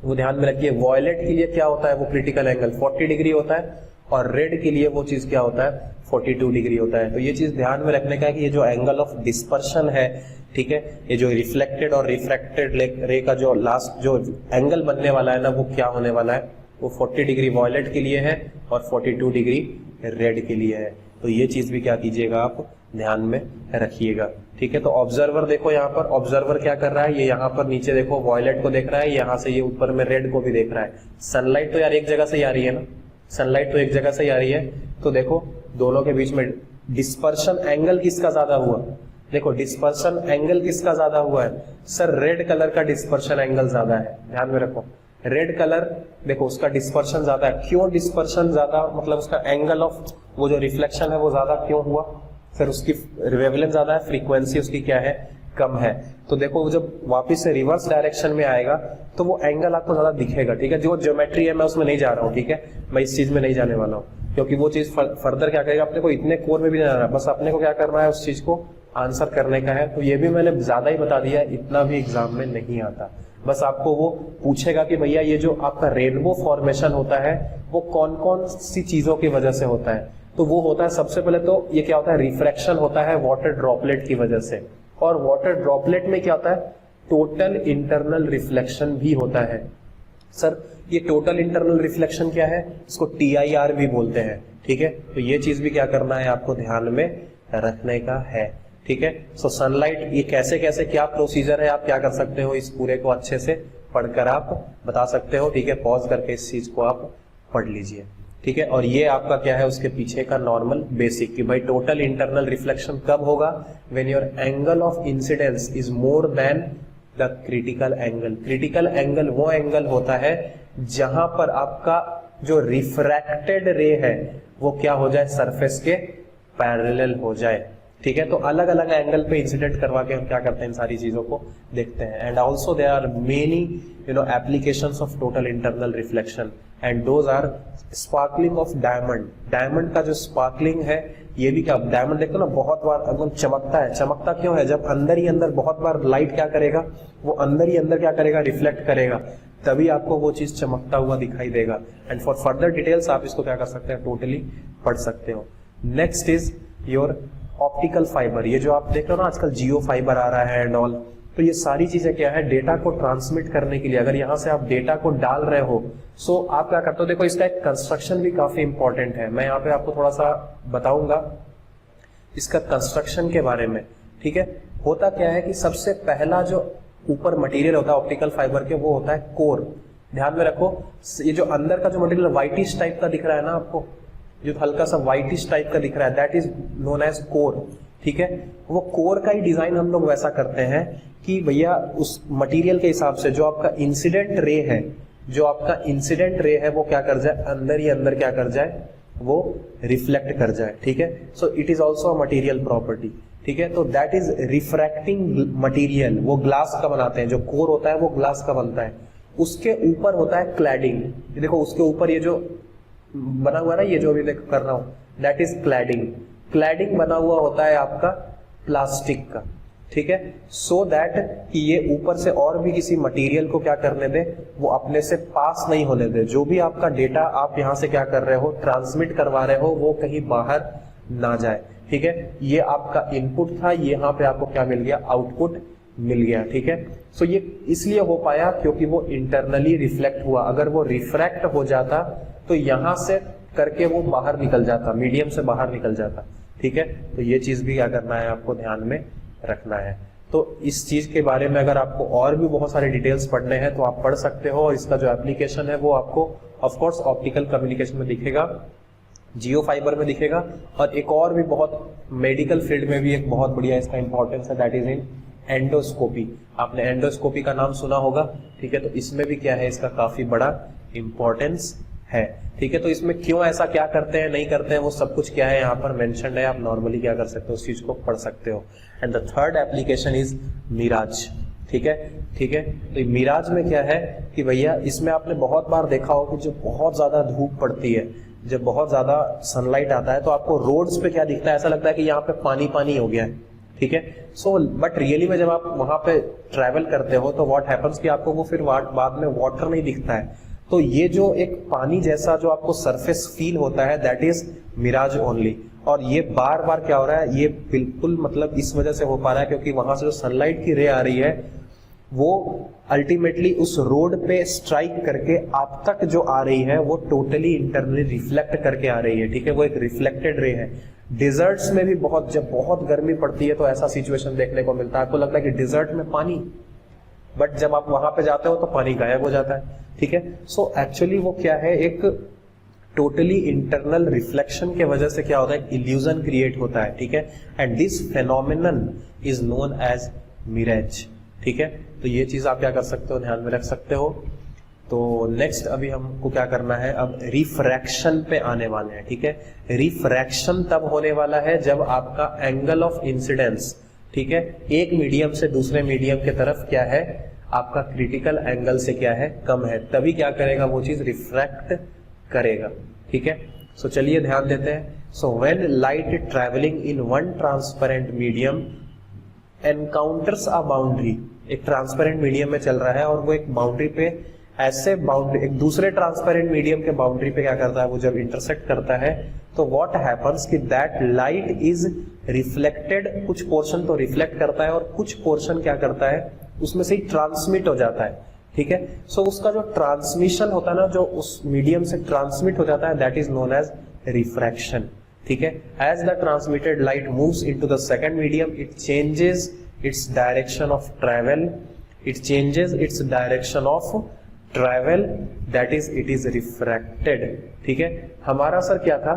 वो ध्यान में रखिए। वॉयलेट के लिए क्या होता है, वो क्रिटिकल एंगल 40 डिग्री होता है, और रेड के लिए वो चीज क्या होता है, 42 डिग्री होता है। तो ये चीज ध्यान में रखने का है कि ये जो एंगल ऑफ डिस्पर्शन है, ठीक है, ये जो रिफ्लेक्टेड और रिफ्रैक्टेड रे का जो लास्ट जो एंगल बनने वाला है ना, वो क्या होने वाला है, वो 40 डिग्री वॉयलेट के लिए है और 42 डिग्री रेड के लिए है। तो ये चीज भी क्या कीजिएगा, आप ध्यान में रखिएगा, ठीक है। तो ऑब्जर्वर देखो, यहाँ पर ऑब्जर्वर क्या कर रहा है, ये यहाँ पर नीचे देखो वॉयलेट को देख रहा है, यहाँ से ये ऊपर में रेड को भी देख रहा है। सनलाइट तो यार एक जगह से ही आ रही है ना, सनलाइट तो एक जगह से ही आ रही है। तो देखो दोनों के बीच में डिस्पर्शन एंगल किसका ज्यादा हुआ, देखो डिस्पर्शन एंगल किसका ज्यादा हुआ है, सर रेड कलर का डिस्पर्शन एंगल ज्यादा है। ध्यान में रखो, रेड कलर देखो उसका डिस्पर्शन ज्यादा है। क्यों डिस्पर्शन ज्यादा, मतलब उसका एंगल ऑफ वो जो रिफ्लेक्शन है वो ज्यादा क्यों हुआ, सर उसकी वेवलेंथ ज्यादा है, फ्रीक्वेंसी उसकी क्या है, कम है। तो देखो जब वापस से रिवर्स डायरेक्शन में आएगा तो वो एंगल आपको ज्यादा दिखेगा, ठीक है। जो ज्योमेट्री है मैं उसमें नहीं जा रहा हूँ, ठीक है, मैं इस चीज में नहीं जाने वाला हूँ, क्योंकि वो चीज फर्दर क्या करेगा, अपने को इतने कोर में भी नहीं जाना, बस अपने को क्या करना है, उस चीज को आंसर करने का है। तो ये भी मैंने ज्यादा ही बता दिया, इतना भी एग्जाम में नहीं आता। बस आपको वो पूछेगा कि भैया ये जो आपका रेनबो फॉर्मेशन होता है वो कौन कौन सी चीजों की वजह से होता है। तो वो होता है, सबसे पहले तो ये क्या होता है, रिफ्रैक्शन होता है वाटर ड्रॉपलेट की वजह से। और वाटर ड्रॉपलेट में क्या होता है, टोटल इंटरनल रिफ्लेक्शन भी होता है। सर ये टोटल इंटरनल रिफ्लेक्शन क्या है, इसको TIR भी बोलते हैं, ठीक है। तो ये चीज भी क्या करना है, आपको ध्यान में रखने का है, ठीक है। सो सनलाइट ये कैसे कैसे क्या प्रोसीजर है, आप क्या कर सकते हो, इस पूरे को अच्छे से पढ़कर आप बता सकते हो, ठीक है। पॉज करके इस चीज को आप पढ़ लीजिए, ठीक है। और ये आपका क्या है, उसके पीछे का नॉर्मल बेसिक कि भाई टोटल इंटरनल रिफ्लेक्शन कब होगा, when your angle of incidence is more than the critical angle. Critical angle वो एंगल होता है जहां पर आपका जो रिफ्रैक्टेड रे है वो क्या हो जाए, सरफेस के पैरेलल हो जाए, ठीक है। तो अलग अलग एंगल पे इंसिडेंट करवा के हम क्या करते हैं, इन सारी चीजों को देखते हैं। And also there are many applications of total internal reflection, and those are sparkling of diamond. Diamond का जो स्पार्कलिंग है, ये भी क्या, डायमंड देखो ना बहुत बार एकदम चमकता है। चमकता क्यों है, जब अंदर ही अंदर बहुत बार लाइट क्या करेगा, वो अंदर ही अंदर क्या करेगा, रिफ्लेक्ट करेगा, तभी आपको वो चीज चमकता हुआ दिखाई देगा। एंड फॉर फर्दर डिटेल्स आप इसको क्या कर सकते हैं, टोटली पढ़ सकते हो। Next is your optical fibre. ये जो आप देख रहे हो ना आजकल जियो फाइबर आ रहा है एंड ऑल, तो ये सारी चीजें क्या है, डेटा को ट्रांसमिट करने के लिए अगर यहाँ से आप डेटा को डाल रहे हो, सो आप क्या करते हो, देखो इसका एक कंस्ट्रक्शन भी काफी इंपॉर्टेंट है। मैं यहाँ पे आपको थोड़ा सा बताऊंगा इसका कंस्ट्रक्शन के बारे में, ठीक है। होता क्या है कि सबसे पहला जो ऊपर मटेरियल होता है ऑप्टिकल फाइबर के, वो होता है कोर। ध्यान में रखो, ये जो अंदर का जो मटेरियल व्हाइटिश टाइप का दिख रहा है ना आपको, जो हल्का सा व्हाइटिश टाइप का दिख रहा है, that is known as core, ठीक है। वो कोर का ही डिजाइन हम लोग वैसा करते हैं कि भैया उस मटेरियल के हिसाब से जो आपका इंसिडेंट रे है, जो आपका इंसिडेंट रे है वो क्या कर जाए, अंदर ही अंदर क्या कर जाए, वो रिफ्लेक्ट कर जाए, ठीक है। So it is also a material property, ठीक है। तो दैट इज रिफ्रैक्टिंग मटीरियल। वो ग्लास का बनाते हैं, जो कोर होता है वो ग्लास का बनता है, उसके ऊपर होता है क्लैडिंग। देखो उसके ऊपर ये जो बना हुआ है ना, ये जो अभी देखो कर रहा हूं, दैट इज क्लैडिंग। क्लैडिंग बना हुआ होता है आपका प्लास्टिक का, ठीक है। सो दैट कि ये ऊपर से और भी किसी मटेरियल को क्या करने दे, वो अपने से पास नहीं होने दे। जो भी आपका डेटा आप यहां से क्या कर रहे हो, ट्रांसमिट करवा रहे हो, वो कहीं बाहर ना जाए, ठीक है। ये आपका इनपुट था, यहाँ पे आपको क्या मिल गया, आउटपुट मिल गया, ठीक है। सो ये इसलिए हो पाया क्योंकि वो इंटरनली रिफ्लेक्ट हुआ। अगर वो रिफ्रैक्ट हो जाता तो यहां से करके वो बाहर निकल जाता, मीडियम से बाहर निकल जाता, ठीक है। तो ये चीज भी क्या करना है, आपको ध्यान में रखना है। तो इस चीज के बारे में अगर आपको और भी बहुत सारे डिटेल्स पढ़ने हैं तो आप पढ़ सकते हो, और इसका जो एप्लीकेशन है वो आपको ऑफ कोर्स ऑप्टिकल कम्युनिकेशन में दिखेगा, जियो फाइबर में दिखेगा, और एक और भी बहुत मेडिकल फील्ड में भी एक बहुत बढ़िया इसका इंपॉर्टेंस है, दैट इज इन एंडोस्कोपी। आपने एंडोस्कोपी का नाम सुना होगा, ठीक है। तो इसमें भी क्या है, इसका काफी बड़ा इंपॉर्टेंस है, ठीक है। तो इसमें क्यों ऐसा क्या करते हैं, नहीं करते हैं, वो सब कुछ क्या है यहाँ पर मेंशन है। आप नॉर्मली क्या कर सकते हो, उस चीज को पढ़ सकते हो। And the third application is mirage, ठीक है, ठीक है। तो मिराज में क्या है कि भैया इसमें आपने बहुत बार देखा हो कि जब बहुत ज्यादा धूप पड़ती है, जब बहुत ज्यादा सनलाइट आता है, तो आपको रोड्स पे क्या दिखता है, ऐसा लगता है कि यहाँ पे पानी पानी हो गया है, ठीक है। सो बट रियली में जब आप वहां पे ट्रेवल करते हो तो व्हाट हैपेंस कि आपको वो फिर बाद में वाटर नहीं दिखता है। तो ये जो एक पानी जैसा जो आपको सरफेस फील होता है, दैट इज मिराज ओनली। और ये बार बार क्या हो रहा है, ये बिल्कुल मतलब इस वजह से हो पा रहा है क्योंकि वहां से जो सनलाइट की रे आ रही है वो अल्टीमेटली उस रोड पे स्ट्राइक करके आप तक जो आ रही है वो टोटली इंटरनली रिफ्लेक्ट करके आ रही है, ठीक है। वो एक रिफ्लेक्टेड रे है। डिजर्ट्स में भी जब बहुत गर्मी पड़ती है तो ऐसा सिचुएशन देखने को मिलता है। आपको लगता है कि डिजर्ट में पानी, बट जब आप वहां पे जाते हो तो पानी गायब हो जाता है, ठीक है। सो एक्चुअली वो क्या है, एक टोटली इंटरनल रिफ्लेक्शन के वजह से क्या होता है, इल्यूजन क्रिएट होता है, ठीक है। And this phenomenon is known as mirage, ठीक है। तो ये चीज आप क्या कर सकते हो, ध्यान में रख सकते हो। तो नेक्स्ट अभी हमको क्या करना है, अब रिफ्रैक्शन पे आने वाले हैं, ठीक है। रिफ्रैक्शन तब होने वाला है जब आपका एंगल ऑफ इंसिडेंस, ठीक है, एक मीडियम से दूसरे मीडियम के तरफ क्या है, आपका क्रिटिकल एंगल से क्या है, कम है, तभी क्या करेगा, वो चीज रिफ्रैक्ट करेगा, ठीक है। सो चलिए ध्यान देते हैं। So when light travelling in one transparent medium encounters a boundary, एक ट्रांसपेरेंट मीडियम में चल रहा है और वो एक बाउंड्री पे ऐसे बाउंड्री एक दूसरे ट्रांसपेरेंट मीडियम के बाउंड्री पे क्या करता है, वो जब इंटरसेक्ट करता है तो व्हाट हैपेंस कि दैट लाइट इज रिफ्लेक्टेड। कुछ पोर्शन तो रिफ्लेक्ट करता है और कुछ पोर्शन क्या करता है, उसमें से ही ट्रांसमिट हो जाता है, ठीक है। सो उसका जो ट्रांसमिशन होता है ना, जो उस मीडियम से ट्रांसमिट हो जाता है, that is known as refraction, ठीक है। As the transmitted light moves into the second medium, it changes its direction of travel, it changes its direction of travel, that is it is refracted, ठीक है। हमारा sir क्या था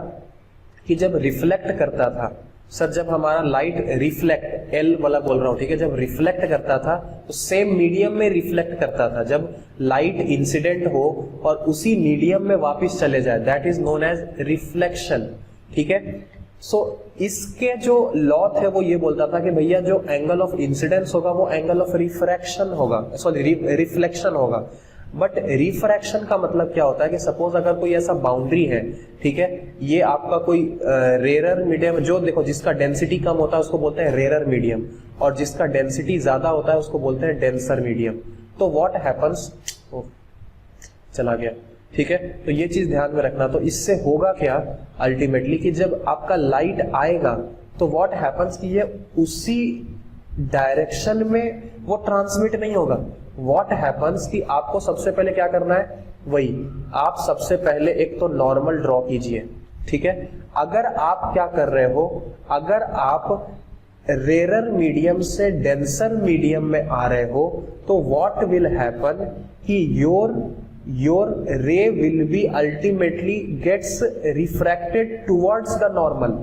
कि जब reflect करता था, सर जब हमारा लाइट रिफ्लेक्ट, एल वाला बोल रहा हूं, ठीक है, जब रिफ्लेक्ट करता था तो सेम मीडियम में रिफ्लेक्ट करता था। जब लाइट इंसिडेंट हो और उसी मीडियम में वापस चले जाए, that is known as reflection, ठीक है। सो इसके जो लॉ थे वो ये बोलता था कि भैया जो एंगल ऑफ इंसिडेंस होगा वो एंगल ऑफ रिफ्रैक्शन होगा, सॉरी रिफ्लेक्शन होगा। बट रिफ्रैक्शन का मतलब क्या होता है कि सपोज अगर कोई ऐसा बाउंड्री है, ठीक है, ये आपका कोई रेरर मीडियम, जो देखो जिसका डेंसिटी कम होता है उसको बोलते हैं रेरर मीडियम, और जिसका डेंसिटी ज्यादा होता है उसको बोलते हैं डेंसर मीडियम। तो व्हाट हैपेंस, चला गया, ठीक है। तो ये चीज ध्यान में रखना। तो इससे होगा क्या अल्टीमेटली कि जब आपका लाइट आएगा तो व्हाट हैपेंस कि ये उसी डायरेक्शन में वो ट्रांसमिट नहीं होगा। व्हाट हैपेंस कि आपको सबसे पहले क्या करना है, वही आप सबसे पहले एक तो नॉर्मल ड्रॉ कीजिए, ठीक है। अगर आप क्या कर रहे हो, अगर आप रेरर मीडियम से डेंसर मीडियम में आ रहे हो तो व्हाट विल हैपन कि your ray will be ultimately gets refracted towards the normal.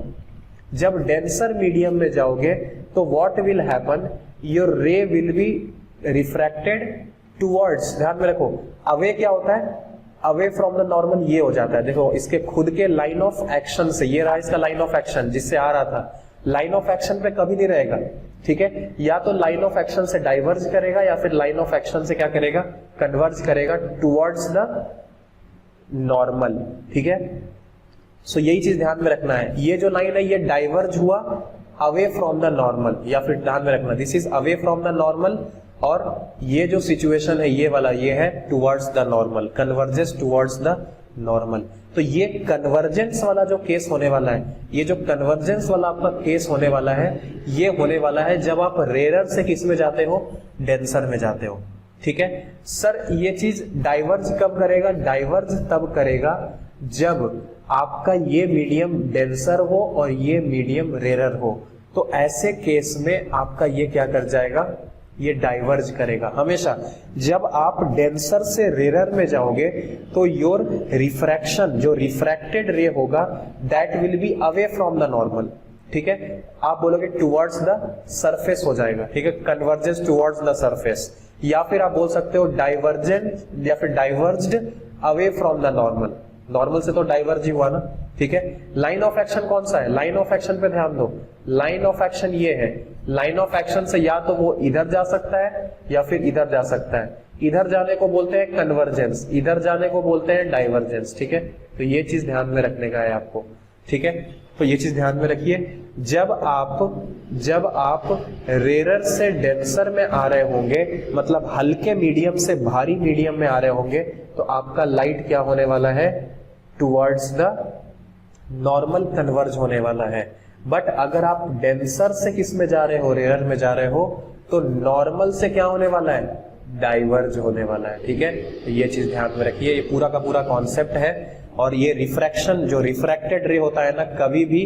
जब डेंसर मीडियम में जाओगे तो what will happen, your ray will be refracted towards, ध्यान में रखो, अवे क्या होता है, अवे फ्रॉम द नॉर्मल ये हो जाता है। देखो इसके खुद के लाइन ऑफ एक्शन से, ये रहा इसका लाइन ऑफ एक्शन जिससे आ रहा था, लाइन ऑफ एक्शन पे कभी नहीं रहेगा, ठीक है, या तो लाइन ऑफ एक्शन से डाइवर्ज करेगा या फिर लाइन ऑफ एक्शन से क्या करेगा, कन्वर्ज करेगा टुवर्ड्स द नॉर्मल, ठीक है। सो यही चीज ध्यान में रखना है, ये जो लाइन है ये डाइवर्ज हुआ अवे फ्रॉम द नॉर्मल, या फिर ध्यान में रखना this is away from the normal, और ये जो सिचुएशन है ये वाला ये है towards the normal, converges towards the normal. तो ये कन्वर्जेंस वाला जो केस होने वाला है, ये जो कन्वर्जेंस वाला आपका केस होने वाला है, ये होने वाला है जब आप रेरर से किस में जाते हो, डेंसर में जाते हो, ठीक है। सर ये चीज डाइवर्ज कब करेगा, डाइवर्ज तब करेगा जब आपका ये मीडियम डेंसर हो और ये मीडियम रेरर हो, तो ऐसे केस में आपका ये क्या कर जाएगा, ये डाइवर्ज करेगा हमेशा। जब आप डेंसर से रेरर में जाओगे तो योर रिफ्रैक्शन, जो रिफ्रैक्टेड रे होगा, that will be away from the normal, ठीक है। आप बोलोगे टुवर्ड्स द सरफेस हो जाएगा, ठीक है, कन्वर्जेस टुवर्ड्स द सरफेस, या फिर आप बोल सकते हो डाइवर्जेंट या फिर diverged away from the normal, normal से तो डाइवर्ज ही हुआ ना, ठीक है। लाइन ऑफ एक्शन कौन सा है, लाइन ऑफ एक्शन पे ध्यान दो, लाइन ऑफ एक्शन ये है, लाइन ऑफ एक्शन से या तो वो इधर जा सकता है या फिर इधर जा सकता है, इधर जाने को बोलते हैं कन्वर्जेंस, इधर जाने को बोलते हैं डाइवर्जेंस, ठीक है। तो ये चीज ध्यान में रखने का है आपको, ठीक है। तो ये चीज ध्यान में रखिए, जब आप रेरर से डेंसर में आ रहे होंगे, मतलब हल्के मीडियम से भारी मीडियम में आ रहे होंगे, तो आपका लाइट क्या होने वाला है, टुवर्ड्स द नॉर्मल कन्वर्ज होने वाला है। बट अगर आप डेंसर से किस में जा रहे हो, रेरर में जा रहे हो, तो नॉर्मल से क्या होने वाला है, डाइवर्ज होने वाला है, ठीक है। तो ये चीज ध्यान में रखिए, ये पूरा का पूरा कॉन्सेप्ट है। और ये रिफ्रैक्शन, जो रिफ्रैक्टेड रे होता है ना, कभी भी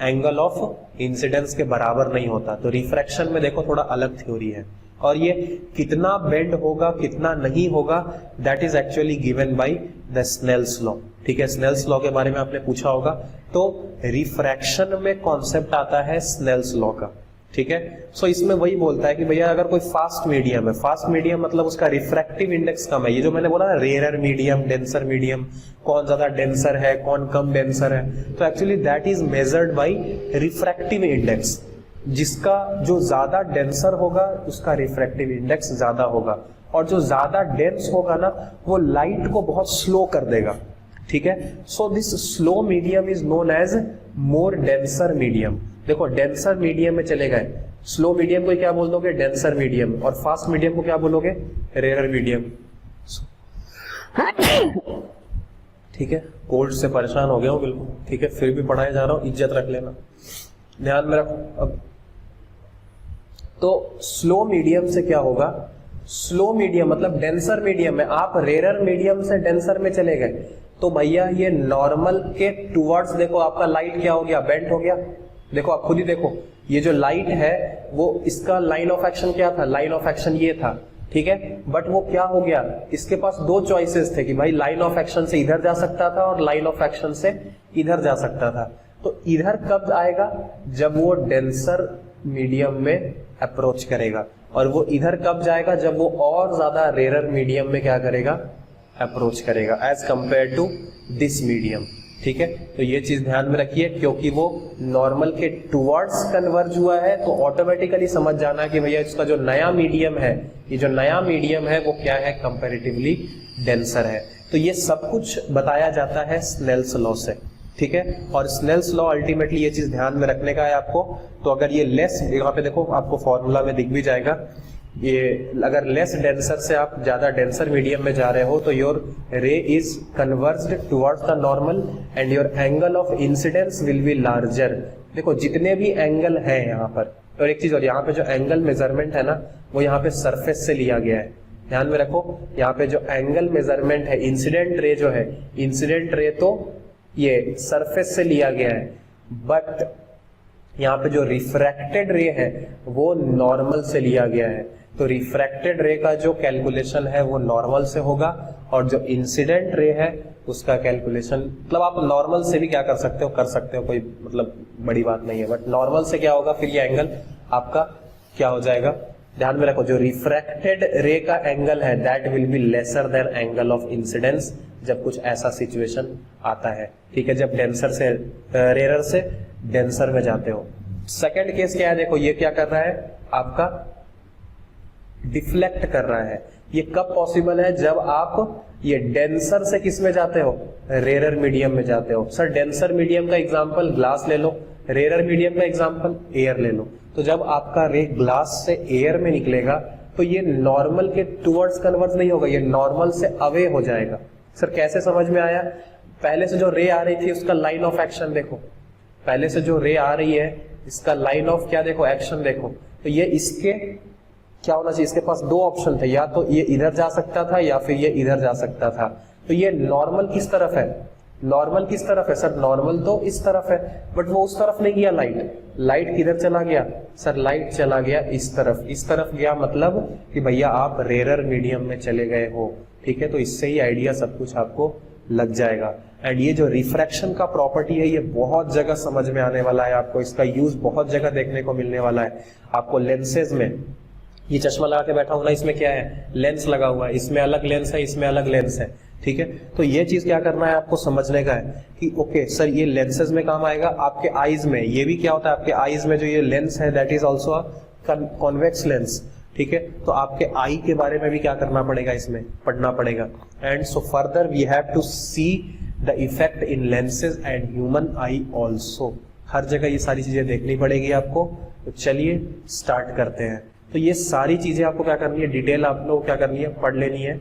एंगल ऑफ इंसिडेंस के बराबर नहीं होता। तो रिफ्रैक्शन में देखो थोड़ा अलग थ्योरी है, और ये कितना बेंड होगा कितना नहीं होगा, that is actually given by the Snell's law, ठीक है। स्नेल्स लॉ के बारे में आपने पूछा होगा, तो रिफ्रैक्शन में कॉन्सेप्ट आता है स्नेल्स लॉ का, ठीक है। सो इसमें वही बोलता है कि भैया अगर कोई फास्ट मीडियम है, फास्ट मीडियम मतलब उसका रिफ्रैक्टिव इंडेक्स कम है, ये जो मैंने बोला ना रेयर मीडियम, डेंसर मीडियम, कौन ज्यादा डेंसर है कौन कम डेंसर है, तो actually that is measured by refractive index. जिसका जो ज्यादा डेंसर होगा उसका रिफ्रैक्टिव इंडेक्स ज्यादा होगा, और जो ज्यादा डेंस होगा ना वो लाइट को बहुत स्लो कर देगा, ठीक है। So this slow medium is known as more denser medium. देखो डेंसर मीडियम में चले गए, स्लो मीडियम को क्या बोल दोगे, डेंसर मीडियम, और फास्ट मीडियम को क्या बोलोगे, रेयर मीडियम, ठीक है। कोल्ड से परेशान हो गया हूं बिल्कुल, ठीक है, फिर भी पढ़ाया जा रहा हूं, इज्जत रख लेना, ध्यान में रखो। अब तो स्लो मीडियम से क्या होगा, स्लो मीडियम मतलब डेंसर मीडियम में, आप रेयर मीडियम से डेंसर में चले गए तो भैया ये नॉर्मल के टुवर्ड्स, देखो आपका लाइट क्या हो गया, बेंट हो गया। देखो आप खुद ही देखो, ये जो लाइट है वो इसका लाइन ऑफ एक्शन क्या था, लाइन ऑफ एक्शन ये था, ठीक है। बट वो क्या हो गया, इसके पास दो चॉइसेस थे कि भाई लाइन ऑफ एक्शन से इधर जा सकता था और लाइन ऑफ एक्शन से इधर जा सकता था। तो इधर कब आएगा, जब वो डेंसर मीडियम में अप्रोच करेगा, और वो इधर कब जाएगा, जब वो और ज्यादा रेयर मीडियम में क्या करेगा, अप्रोच करेगा, as compare to this medium, ठीक है। तो ये चीज ध्यान में रखिए, क्योंकि वो नॉर्मल के टुवर्ड्स कन्वर्ज हुआ है, तो ऑटोमेटिकली समझ जाना कि भैया इसका जो नया मीडियम है, ये जो नया मीडियम है वो क्या है, कंपैरेटिवली डेंसर है। तो ये सब कुछ बताया जाता है स्नेल्स लॉ से, ठीक है। और स्नेल्स लॉ अल्टीमेटली ये चीज ध्यान में रखने का है आपको। तो अगर ये लेस, यहाँ पे देखो आपको फॉर्मूला में दिख भी जाएगा, ये अगर लेस डेंसर से आप ज्यादा डेंसर मीडियम में जा रहे हो तो your ray is converged towards the normal and your angle of incidence will be larger. देखो जितने भी एंगल हैं यहाँ पर, और एक चीज और, यहाँ पे जो एंगल मेजरमेंट है ना वो यहाँ पे सरफेस से लिया गया है, ध्यान में रखो। यहाँ पे जो एंगल मेजरमेंट है, इंसिडेंट रे जो है, इंसिडेंट रे तो ये सरफेस से लिया गया है, बट यहाँ पे जो रिफ्रैक्टेड रे है वो नॉर्मल से लिया गया है। तो रिफ्रैक्टेड रे का जो कैलकुलेशन है वो नॉर्मल से होगा, और जो इंसिडेंट रे है उसका कैलकुलेशन, मतलब आप नॉर्मल से भी क्या कर सकते हो, कोई मतलब बड़ी बात नहीं है, बट नॉर्मल से क्या होगा, फिर ये एंगल आपका क्या हो जाएगा, ध्यान में रखो, जो रिफ्रैक्टेड रे का एंगल है that will be lesser than angle of incidence, जब कुछ ऐसा सिचुएशन आता है, ठीक है, जब डेंसर से रेयर से डेंसर में जाते हो। सेकंड केस क्या है, देखो ये क्या कर रहा है, आपका डिफ्लेक्ट कर रहा है। ये कब पॉसिबल है, जब आप ये डेंसर से किस में जाते हो, रेयर मीडियम में जाते हो। सर डेंसर मीडियम का एग्जांपल ग्लास ले लो, रेयर मीडियम का एग्जांपल एयर ले लो। तो जब आपका रे ग्लास से एयर में निकलेगा तो ये नॉर्मल के टुवर्ड्स कन्वर्ज नहीं होगा, ये नॉर्मल से अवे हो जाएगा। सर कैसे समझ में आया, पहले से जो रे आ रही थी उसका लाइन ऑफ एक्शन देखो, पहले से जो रे आ रही है इसका लाइन ऑफ क्या देखो, एक्शन देखो। तो ये इसके क्या होना चाहिए, इसके पास दो ऑप्शन थे, या तो ये इधर जा सकता था या फिर ये इधर जा सकता था। तो ये नॉर्मल किस तरफ है, नॉर्मल किस तरफ है, सर नॉर्मल तो इस तरफ है, बट वो उस तरफ नहीं गया, लाइट किधर चला गया, सर लाइट चला गया इस तरफ गया, मतलब कि भैया आप रेयर मीडियम में चले गए हो, ठीक है। तो इससे ही आइडिया सब कुछ आपको लग जाएगा। एंड ये जो रिफ्रैक्शन का प्रॉपर्टी है ये बहुत जगह समझ में आने वाला है आपको, इसका यूज बहुत जगह देखने को मिलने वाला है आपको। लेंसेज में ये चश्मा लगा के बैठा हूं ना, इसमें क्या है, लेंस लगा हुआ है, इसमें अलग लेंस है, इसमें अलग लेंस है, ठीक है। तो ये चीज क्या करना है आपको समझने का है कि ओके सर ये लेंसेज में काम आएगा, आपके आईज में ये भी क्या होता है, आपके आईज में जो ये लेंस है that is also convex lens, ठीक है। तो आपके आई के बारे में भी क्या करना पड़ेगा, इसमें पढ़ना पड़ेगा। And so further we have to see the effect in lenses and human eye also, हर जगह ये सारी चीजें देखनी पड़ेगी आपको। तो चलिए स्टार्ट करते हैं। तो ये सारी चीजें आपको क्या करनी है, डिटेल आप लोग क्या करनी है, पढ़ लेनी है।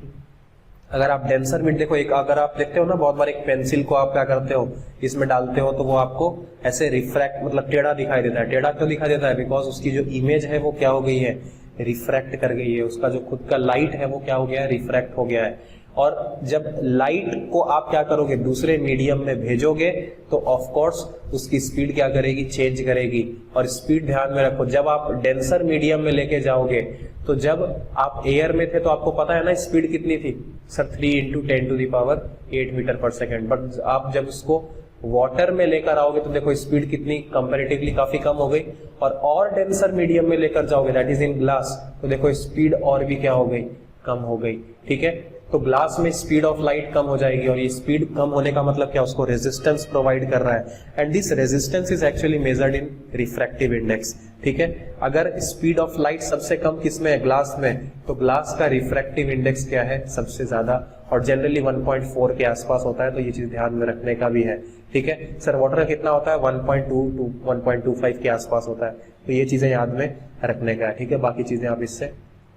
अगर आप डेंसर में देखो, एक अगर आप देखते हो ना, बहुत बार एक पेंसिल को आप क्या करते हो, इसमें डालते हो तो वो आपको ऐसे रिफ्रैक्ट मतलब टेढ़ा दिखाई देता है। टेढ़ा क्यों दिखाई देता है, बिकॉज उसकी जो इमेज है वो क्या हो गई है, रिफ्रैक्ट कर गई है, उसका जो खुद का लाइट है वो क्या हो गया है, रिफ्रैक्ट हो गया है। और जब लाइट को आप क्या करोगे, दूसरे मीडियम में भेजोगे तो ऑफ कोर्स उसकी स्पीड क्या करेगी, चेंज करेगी। और स्पीड ध्यान में रखो, जब आप डेंसर मीडियम में लेके जाओगे, तो जब आप एयर में थे तो आपको पता है ना स्पीड कितनी थी, सर 3 × 10⁸ मीटर पर सेकेंड। बट आप जब उसको वाटर में लेकर आओगे तो देखो स्पीड कितनी कंपैरेटिवली काफी कम हो गई। और डेंसर मीडियम में लेकर जाओगे दैट इज इन ग्लास, तो देखो स्पीड और भी क्या हो गई, कम हो गई, ठीक है। तो ग्लास में स्पीड ऑफ लाइट कम हो जाएगी, और ये स्पीड कम होने का मतलब क्या, उसको रेजिस्टेंस प्रोवाइड कर रहा है। And this resistance is actually measured in refractive index, ठीक है। अगर स्पीड ऑफ लाइट सबसे कम किसमें है, ग्लास में, तो ग्लास का रिफ्रैक्टिव इंडेक्स क्या है, सबसे ज्यादा, और जनरली 1.4 के आसपास होता है। तो ये चीज ध्यान में रखने का भी है, ठीक है। सर वाटर का कितना होता है, 1.2 to 1.25 के आसपास होता है। तो ये चीजें याद में रखने का है, ठीक है। बाकी चीजें आप इससे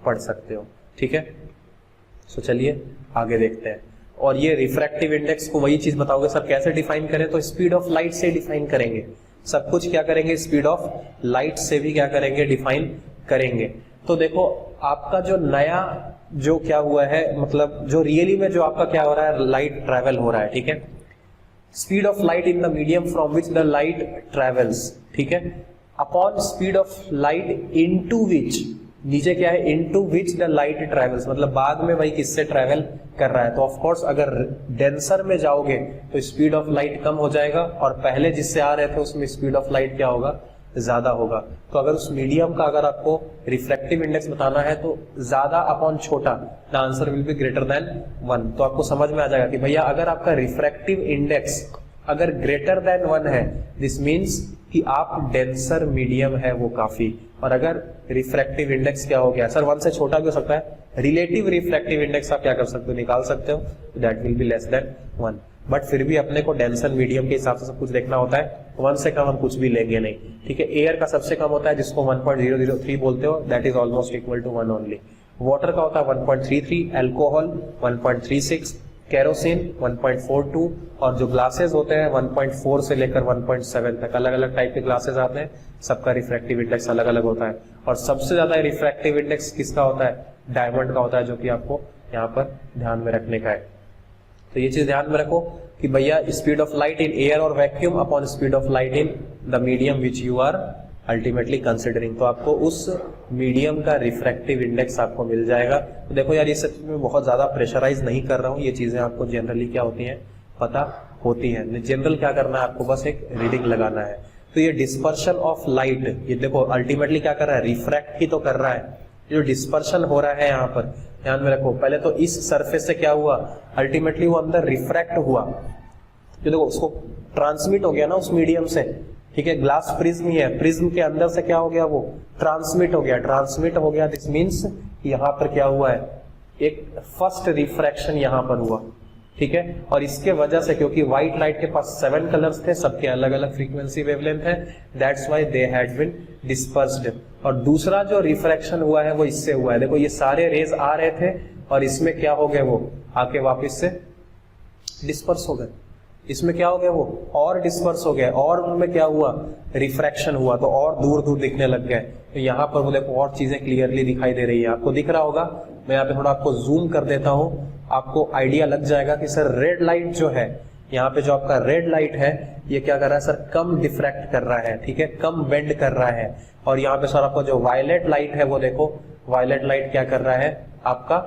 पढ़ सकते हो, ठीक है। सो चलिए आगे देखते हैं। और ये रिफ्रैक्टिव इंडेक्स को वही चीज बताओगे सर कैसे डिफाइन करें, तो स्पीड ऑफ लाइट से डिफाइन करेंगे, सब कुछ क्या करेंगे, स्पीड ऑफ लाइट से भी क्या करेंगे, डिफाइन करेंगे। तो देखो आपका जो नया जो क्या हुआ है, मतलब जो रियली में जो आपका क्या हो रहा है, लाइट ट्रेवल हो रहा है, ठीक है। Speed of light in the medium from which the light travels, ठीक है, upon speed of light into विच, नीचे क्या है, into which the light travels, मतलब बाद में भाई किससे ट्रेवल कर रहा है। तो ऑफ कोर्स अगर डेंसर में जाओगे तो स्पीड ऑफ लाइट कम हो जाएगा, और पहले जिससे आ रहे थे उसमें स्पीड ऑफ लाइट क्या होगा, ज्यादा होगा। तो अगर उस मीडियम का अगर आपको रिफ्रैक्टिव इंडेक्स बताना है तो ज्यादा अपॉन छोटा, the answer will be greater than 1। तो आपको समझ में आ जाएगा कि भैया अगर आपका रिफ्रैक्टिव इंडेक्स अगर ग्रेटर देन 1 है, दिस मीन्स कि आप डेंसर मीडियम है वो काफी। और अगर रिफ्रैक्टिव इंडेक्स क्या हो गया, सर 1 से छोटा भी हो सकता है, रिलेटिव रिफ्रैक्टिव इंडेक्स आप क्या कर सकते हो, निकाल सकते हो, that will be less than 1। But फिर भी अपने को डेंसर मीडियम के हिसाब से सब कुछ देखना होता है, 1 से कम हम कुछ भी लेंगे नहीं, ठीक है। एयर का सबसे कम होता है जिसको 1.003 बोलते हो, that is almost equal to 1 only. Water का होता है 1.33, अल्कोहल 1.36, केरोसिन 1.42, और जो ग्लासेस होते हैं 1.4 से लेकर 1.7 तक, अलग अलग टाइप के ग्लासेस आते हैं, सबका रिफ्रैक्टिव इंडेक्स अलग अलग होता है। और सबसे ज्यादा रिफ्रैक्टिव इंडेक्स किसका होता है, डायमंड का होता है, जो कि आपको यहाँ पर ध्यान में रखने का है। तो ये चीज ध्यान में रखो कि भैया speed of light in air और vacuum upon speed of light in the medium which you are ultimately considering, तो आपको उस मीडियम का रिफ्रैक्टिव इंडेक्स आपको मिल जाएगा। तो देखो यार ये सब में बहुत ज्यादा प्रेशराइज नहीं कर रहा हूँ, ये चीजें आपको जनरली क्या होती हैं पता होती है। जनरल क्या करना है आपको, बस एक रीडिंग लगाना है। तो ये डिस्पर्शन ऑफ लाइट, ये देखो अल्टीमेटली क्या कर रहा है, रिफ्रैक्ट ही तो कर रहा है। जो डिस्पर्शन हो रहा है यहाँ पर ध्यान में रखो, पहले तो इस सरफेस से क्या हुआ, अल्टीमेटली वो अंदर रिफ्रैक्ट हुआ, जो देखो उसको ट्रांसमिट हो गया ना उस मीडियम से, ठीक है। ग्लास प्रिज्म ही है, प्रिज्म के अंदर से क्या हो गया, वो ट्रांसमिट हो गया, ट्रांसमिट हो गया। दिस मीन्स यहाँ पर क्या हुआ है, एक फर्स्ट रिफ्रैक्शन यहाँ पर हुआ, ठीक है। और इसके वजह से, क्योंकि व्हाइट लाइट के पास 7 कलर्स थे, सबके अलग अलग फ्रीक्वेंसी वेवलेंथ है, that's why they had been dispersed. और दूसरा जो रिफ्रैक्शन हुआ है वो इससे हुआ है, देखो ये सारे रेज आ रहे थे और इसमें क्या हो गए, वो आके वापस से डिस्पर्स हो गए। इसमें क्या हो गया, वो और डिस्पर्स हो गया, और उनमें क्या हुआ, रिफ्रैक्शन हुआ, तो और दूर दूर दिखने लग गए। तो यहाँ पर वो देखो और चीजें क्लियरली दिखाई दे रही है, आपको दिख रहा होगा। मैं यहाँ पे थोड़ा आपको जूम कर देता हूँ, आपको आइडिया लग जाएगा कि सर रेड लाइट जो है, यहाँ पे जो आपका रेड लाइट है, ये क्या कर रहा है सर, कम डिफ्रैक्ट कर रहा है, ठीक है, कम बेंड कर रहा है। और यहाँ पे सर आपको जो वायलेट लाइट है, वो देखो वायलेट लाइट क्या कर रहा है, आपका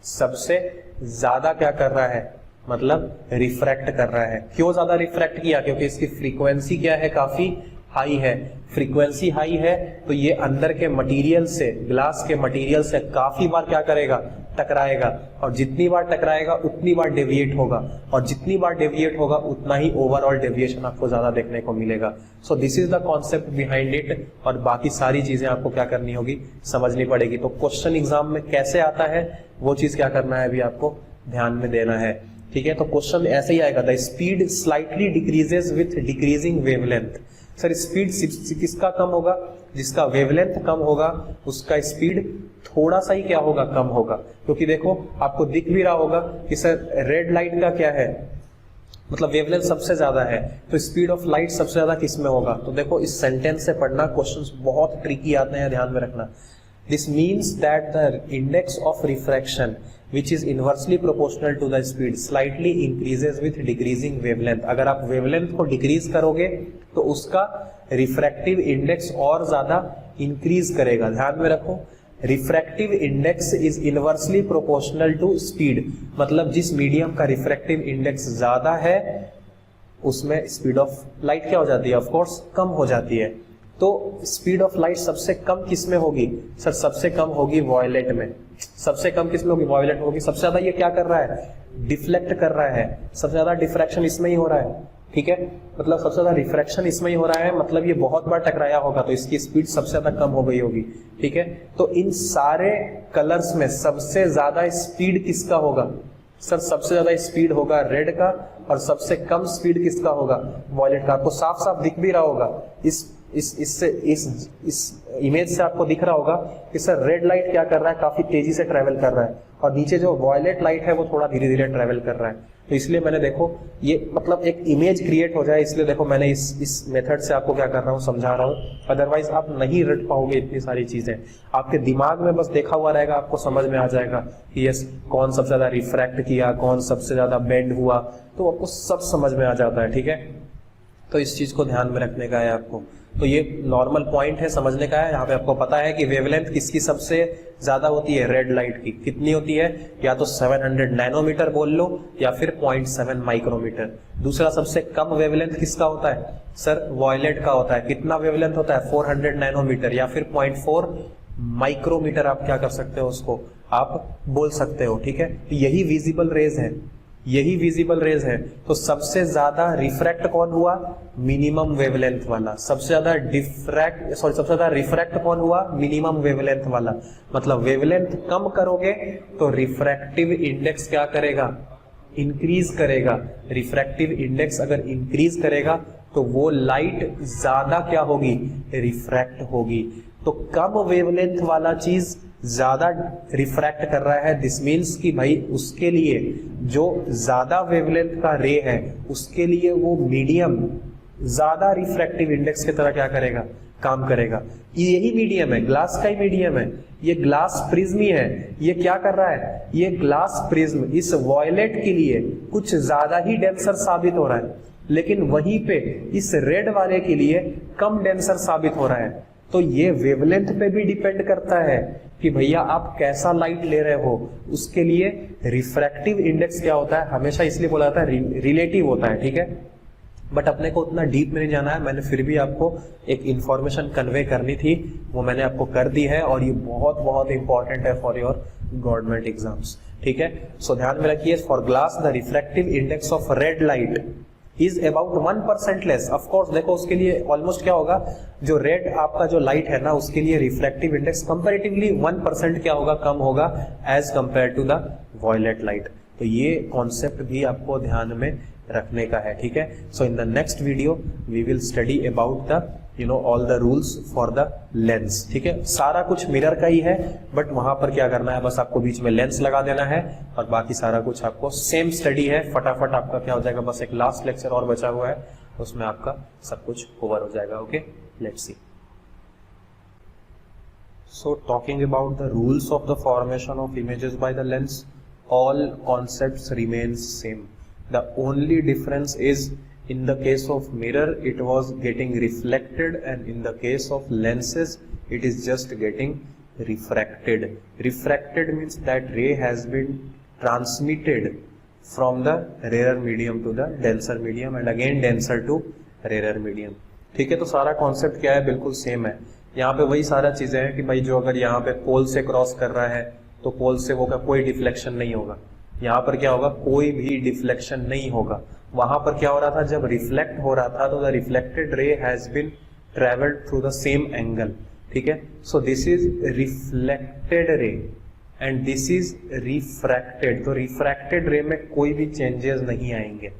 सबसे ज्यादा क्या कर रहा है, मतलब रिफ्रैक्ट कर रहा है। क्यों ज्यादा रिफ्रैक्ट किया, क्योंकि इसकी फ्रीक्वेंसी क्या है, काफी हाई है। फ्रीक्वेंसी हाई है तो ये अंदर के मटेरियल से, ग्लास के मटेरियल से काफी बार क्या करेगा, टकराएगा, और जितनी बार टकराएगा उतनी बार डेविएट होगा, और जितनी बार डेविएट होगा उतना ही ओवरऑल डेविएशन आपको ज्यादा देखने को मिलेगा। सो this is the concept behind it, और बाकी सारी चीजें आपको क्या करनी होगी, समझनी पड़ेगी। तो क्वेश्चन एग्जाम में कैसे आता है वो चीज क्या करना है अभी आपको ध्यान में देना है, ठीक है। तो क्वेश्चन ऐसे ही आएगा, the speed slightly decreases with decreasing wavelength. Sir speed किसका कम होगा, जिसका वेवलेंथ कम होगा उसका स्पीड थोड़ा सा ही क्या होगा, कम होगा। क्योंकि देखो आपको दिख भी रहा होगा कि सर रेड लाइट का क्या है, मतलब वेवलेंथ सबसे ज्यादा है, तो स्पीड ऑफ लाइट सबसे ज्यादा किस में होगा। तो देखो इस सेंटेंस से पढ़ना, क्वेश्चंस बहुत ट्रिकी आते हैं, ध्यान में रखना। This means that the index of refraction, which is inversely proportional to the speed, slightly increases with decreasing wavelength. अगर आप wavelength को decrease करोगे तो उसका refractive index और ज्यादा increase करेगा। ध्यान में रखो, refractive index is inversely proportional to speed, मतलब जिस मीडियम का refractive index ज्यादा है उसमें speed of light क्या हो जाती है, ऑफ कोर्स कम हो जाती है। तो स्पीड ऑफ लाइट सबसे कम किस में होगी, सर सबसे कम होगी वॉयलेट में। सबसे कम किस में होगी, वॉयलेट में होगी। सबसे ज्यादा ये क्या कर रहा है, डिफ्लेक्ट कर रहा है, सबसे ज्यादा डिफ्रैक्शन इसमें ही हो रहा है, ठीक है। मतलब सबसे ज्यादा रिफ्रैक्शन इसमें ही हो रहा है, मतलब ये बहुत बार टकराया होगा तो इसकी स्पीड सबसे ज्यादा कम हो गई होगी, ठीक है। तो इन सारे कलर्स में सबसे ज्यादा स्पीड किसका होगा, सर सबसे ज्यादा स्पीड होगा रेड का, और सबसे कम स्पीड किसका होगा, वॉयलेट का। आपको साफ साफ दिख भी रहा होगा, इस इमेज से आपको दिख रहा होगा कि सर रेड लाइट क्या कर रहा है, काफी तेजी से ट्रेवल कर रहा है, और नीचे जो वॉयलेट लाइट है वो थोड़ा धीरे धीरे ट्रेवल कर रहा है। तो इसलिए मैंने देखो ये मतलब एक इमेज क्रिएट हो जाए, इसलिए देखो मैंने इस मेथड से आपको क्या कर रहा हूँ, समझा रहा हूँ। अदरवाइज आप नहीं रट पाओगे इतनी सारी चीजें, आपके दिमाग में बस देखा हुआ रहेगा, आपको समझ में आ जाएगा कि यस कौन सबसे ज्यादा रिफ्रैक्ट किया, कौन सबसे ज्यादा बेंड हुआ, तो आपको सब समझ में आ जाता है, ठीक है। तो इस चीज को ध्यान में रखने का है आपको। तो ये नॉर्मल पॉइंट है, समझने का है। यहाँ पे आपको पता है कि वेवलेंथ किसकी सबसे ज्यादा होती है, रेड लाइट की। कितनी होती है, या तो 700 नैनोमीटर बोल लो या फिर 0.7 माइक्रोमीटर। दूसरा सबसे कम वेवलेंथ किसका होता है, सर वॉयलेट का होता है। कितना वेवलेंथ होता है, 400 नैनोमीटर या फिर 0.4 माइक्रोमीटर। आप क्या कर सकते हो, उसको आप बोल सकते हो, ठीक है। यही विजिबल रेज है, यही विजिबल रेज है। तो सबसे ज्यादा रिफ्रैक्ट कौन हुआ, मिनिमम वेवलेंथ वाला। सबसे ज्यादा सबसे ज्यादा रिफ्रैक्ट कौन हुआ, मिनिमम वेवलेंथ वाला। मतलब वेवलेंथ कम करोगे तो रिफ्रैक्टिव इंडेक्स क्या करेगा, इंक्रीज करेगा। रिफ्रैक्टिव इंडेक्स अगर इंक्रीज करेगा तो वो लाइट ज्यादा क्या होगी, रिफ्रैक्ट होगी। तो कम वेवलेंथ वाला चीज ज्यादा रिफ्रैक्ट कर रहा है, दिस मीन्स कि भाई उसके लिए जो ज्यादा वेवलेंथ का रे है उसके लिए वो मीडियम ज्यादा रिफ्रैक्टिव इंडेक्स की तरह क्या करेगा, काम करेगा। यही मीडियम है, ग्लास का ही मीडियम है, ये ग्लास प्रिज्म ही है। ये क्या कर रहा है, ये ग्लास प्रिज्म इस वॉयलेट के लिए कुछ ज्यादा ही डेंसर साबित हो रहा है, लेकिन वहीं पे इस रेड वाले के लिए कम डेंसर साबित हो रहा है। तो ये वेवलेंथ पे भी डिपेंड करता है कि भैया आप कैसा लाइट ले रहे हो। उसके लिए रिफ्रैक्टिव इंडेक्स क्या होता है, हमेशा इसलिए बोला जाता है रिलेटिव होता है, ठीक है। बट अपने को उतना डीप में नहीं जाना है, मैंने फिर भी आपको एक इंफॉर्मेशन कन्वे करनी थी, वो मैंने आपको कर दी है, और ये बहुत बहुत इंपॉर्टेंट है फॉर योर गवर्नमेंट एग्जाम्स, ठीक है। सो ध्यान में रखिए, for glass the refractive index of red light is about 1% less. Of course देखो उसके लिए ऑलमोस्ट क्या होगा, जो रेड आपका जो लाइट है ना, उसके लिए रिफ्लेक्टिव इंडेक्स कंपैरेटिवली 1% क्या होगा, कम होगा as compare to the violet light. तो ये कॉन्सेप्ट भी आपको ध्यान में रखने का है, ठीक है। So in the next video we will study about the all the rules for the lens, ठीक है। सारा कुछ मिरर का ही है, बट वहां पर क्या करना है, बस आपको बीच में लेंस लगा देना है, और बाकी सारा कुछ आपको सेम स्टडी है। फटाफट आपका क्या हो जाएगा, बस एक लास्ट लेक्चर और बचा हुआ है, उसमें आपका सब कुछ कवर हो जाएगा। Okay, let's see. So talking about the rules of the formation of images by the lens, all concepts remains same. The only difference is in the case of mirror it was getting reflected, and in the case of lenses it is just getting refracted. Refracted means that ray has been transmitted from the rarer medium to the denser medium and again denser to rarer medium, ठीक है। तो सारा concept क्या है, बिल्कुल same है। यहाँ पे वही सारा चीजें हैं कि भाई जो अगर यहाँ पे पोल से क्रॉस कर रहा है तो पोल से वो का कोई डिफ्लेक्शन नहीं होगा, यहाँ पर क्या होगा, कोई भी डिफ्लेक्शन नहीं होगा। वहां पर क्या हो रहा था, जब रिफ्लेक्ट हो रहा था तो the reflected ray has been travelled through the same angle, ठीक है। So this is reflected ray and this is refracted, तो रिफ्रैक्टेड रे में कोई भी चेंजेस नहीं आएंगे,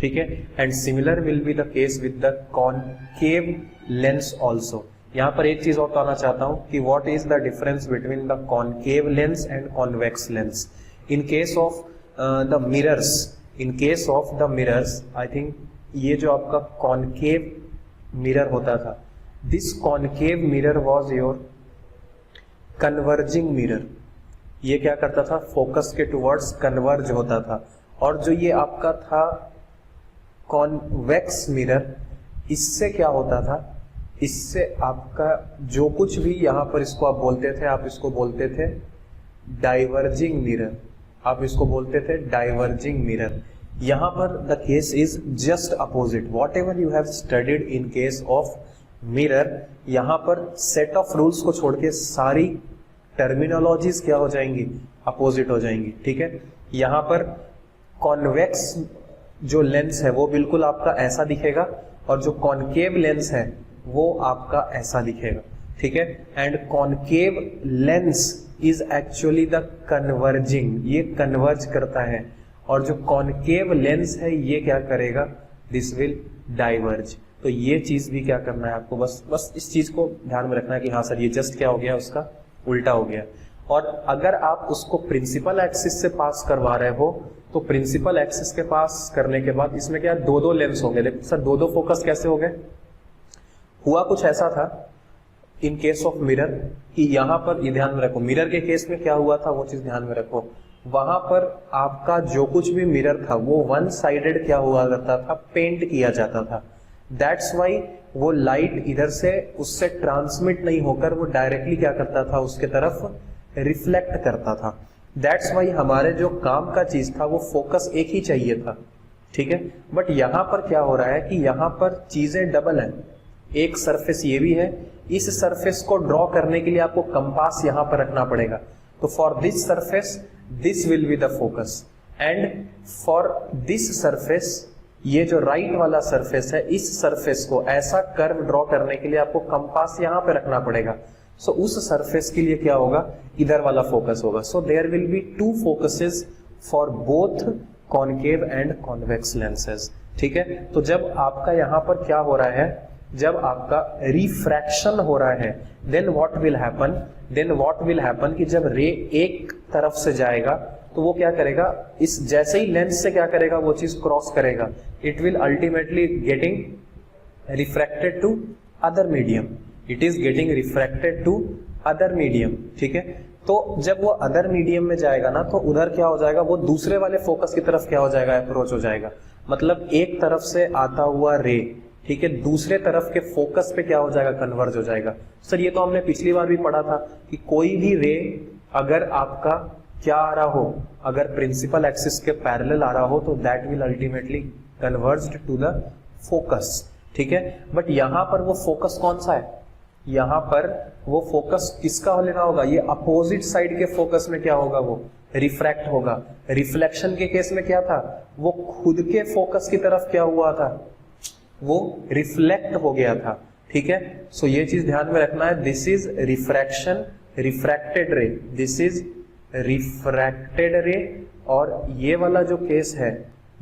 ठीक है। And similar will be the case with the concave lens also. यहाँ पर एक चीज और बताना चाहता हूं कि what is the difference between the concave lens and convex lens. In case of the mirrors, in case of the mirrors, I think ये जो आपका कॉनकेव मिरर होता था, this concave mirror was your converging mirror. ये क्या करता था, focus के टुवर्ड्स कन्वर्ज होता था। और जो ये आपका था कॉन्वेक्स मिरर, इससे क्या होता था, इससे आपका जो कुछ भी यहाँ पर इसको आप बोलते थे, आप इसको बोलते थे डाइवर्जिंग मिरर, आप इसको बोलते थे डाइवर्जिंग मिरर। यहाँ पर the case is just opposite. What ever you have studied in case of mirror, यहाँ पर सेट ऑफ रूल्स को छोड़ के सारी टर्मिनोलॉजीज क्या हो जाएंगी, अपोजिट हो जाएंगी, ठीक है। यहाँ पर कॉन्वेक्स जो लेंस है वो बिल्कुल आपका ऐसा दिखेगा, और जो कॉनकेव लेंस है वो आपका ऐसा दिखेगा, ठीक है। And concave lens is actually the converging, ये कन्वर्ज करता है, और जो कॉनकेव लेंस है ये क्या करेगा, दिस विल डाइवर्ज। तो ये चीज भी क्या करना है आपको, बस इस चीज को ध्यान में रखना है कि हाँ सर ये जस्ट क्या हो गया, उसका उल्टा हो गया। और अगर आप उसको प्रिंसिपल एक्सिस से पास करवा रहे हो, तो प्रिंसिपल एक्सिस के पास करने के बाद इसमें क्या दो लेंस होंगे। देखो सर दो फोकस कैसे हो गए, हुआ कुछ ऐसा था इन केस ऑफ मिरर कि यहां पर, ये ध्यान में रखो, मिरर के केस में क्या हुआ था वो चीज ध्यान में रखो। वहां पर आपका जो कुछ भी मिरर था वो वन साइडेड क्या हुआ करता था, पेंट किया जाता था। दैट्स वाई वो लाइट इधर से उससे ट्रांसमिट नहीं होकर वो डायरेक्टली क्या करता था, उसके तरफ रिफ्लेक्ट करता था। दैट्स वाई हमारे जो काम का चीज था वो फोकस एक ही चाहिए था, ठीक है। बट यहां पर क्या हो रहा है कि यहां पर चीजें डबल है। एक सरफेस ये भी है, इस सरफेस को ड्रॉ करने के लिए आपको कंपास यहां पर रखना पड़ेगा। तो for this surface this will be the focus, and for this surface, ये जो राइट वाला सरफेस है, इस सरफेस को ऐसा कर्व ड्रॉ करने के लिए आपको कंपास यहां पे रखना पड़ेगा। सो उस सरफेस के लिए क्या होगा, इधर वाला फोकस होगा। So there will be two focuses for both concave and convex lenses, ठीक है। तो जब आपका यहां पर क्या हो रहा है, जब आपका रिफ्रैक्शन हो रहा है, देन व्हाट विल हैपन कि जब रे एक तरफ से जाएगा तो वो क्या करेगा, इस जैसे ही लेंस से क्या करेगा, वो चीज क्रॉस करेगा, it will ultimately getting refracted to other medium, it is getting refracted to other medium, ठीक है। तो जब वो अदर मीडियम में जाएगा ना, तो उधर क्या हो जाएगा, वो दूसरे वाले फोकस की तरफ क्या हो जाएगा, अप्रोच हो जाएगा। मतलब एक तरफ से आता हुआ रे, ठीक है, दूसरे तरफ के फोकस पे क्या हो जाएगा, कन्वर्ज हो जाएगा। सर ये तो हमने पिछली बार भी पढ़ा था कि कोई भी रे अगर आपका क्या आ रहा हो, अगर प्रिंसिपल एक्सिस के पैरेलल आ रहा हो तो that will ultimately converged to the focus, ठीक है। बट यहां पर वो फोकस कौन सा है, यहां पर वो फोकस किसका लेना होगा, ये अपोजिट साइड के फोकस में क्या होगा, वो रिफ्रैक्ट होगा। रिफ्लेक्शन के केस में क्या था, वो खुद के फोकस की तरफ क्या हुआ था, वो रिफ्लेक्ट हो गया था, ठीक है। सो ये चीज ध्यान में रखना है, दिस इज रिफ्रैक्शन, रिफ्रैक्टेड रे, दिस इज रिफ्रैक्टेड रे, और ये वाला जो केस है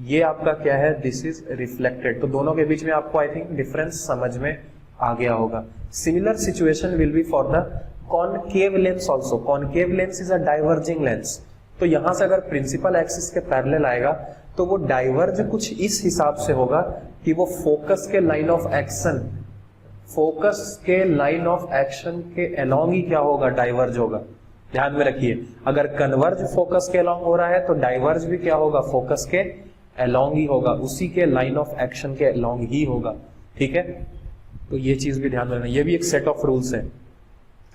ये आपका क्या है, दिस इज रिफ्लेक्टेड। तो दोनों के बीच में आपको आई थिंक डिफरेंस समझ में आ गया होगा। Similar situation will be for the concave lens also. Concave lens is a diverging lens. तो यहां से अगर प्रिंसिपल एक्सिस के पैरेलल आएगा तो वो डाइवर्ज कुछ इस हिसाब से होगा कि वो फोकस के लाइन ऑफ एक्शन, फोकस के लाइन ऑफ एक्शन के अलोंग ही क्या होगा, डाइवर्ज होगा। ध्यान में रखिए, अगर कन्वर्ज फोकस के अलोंग हो रहा है तो डाइवर्ज भी क्या होगा, फोकस के अलोंग ही होगा, उसी के लाइन ऑफ एक्शन के अलोंग ही होगा, ठीक है। तो ये चीज भी ध्यान में रखना, ये भी एक सेट ऑफ रूल्स है।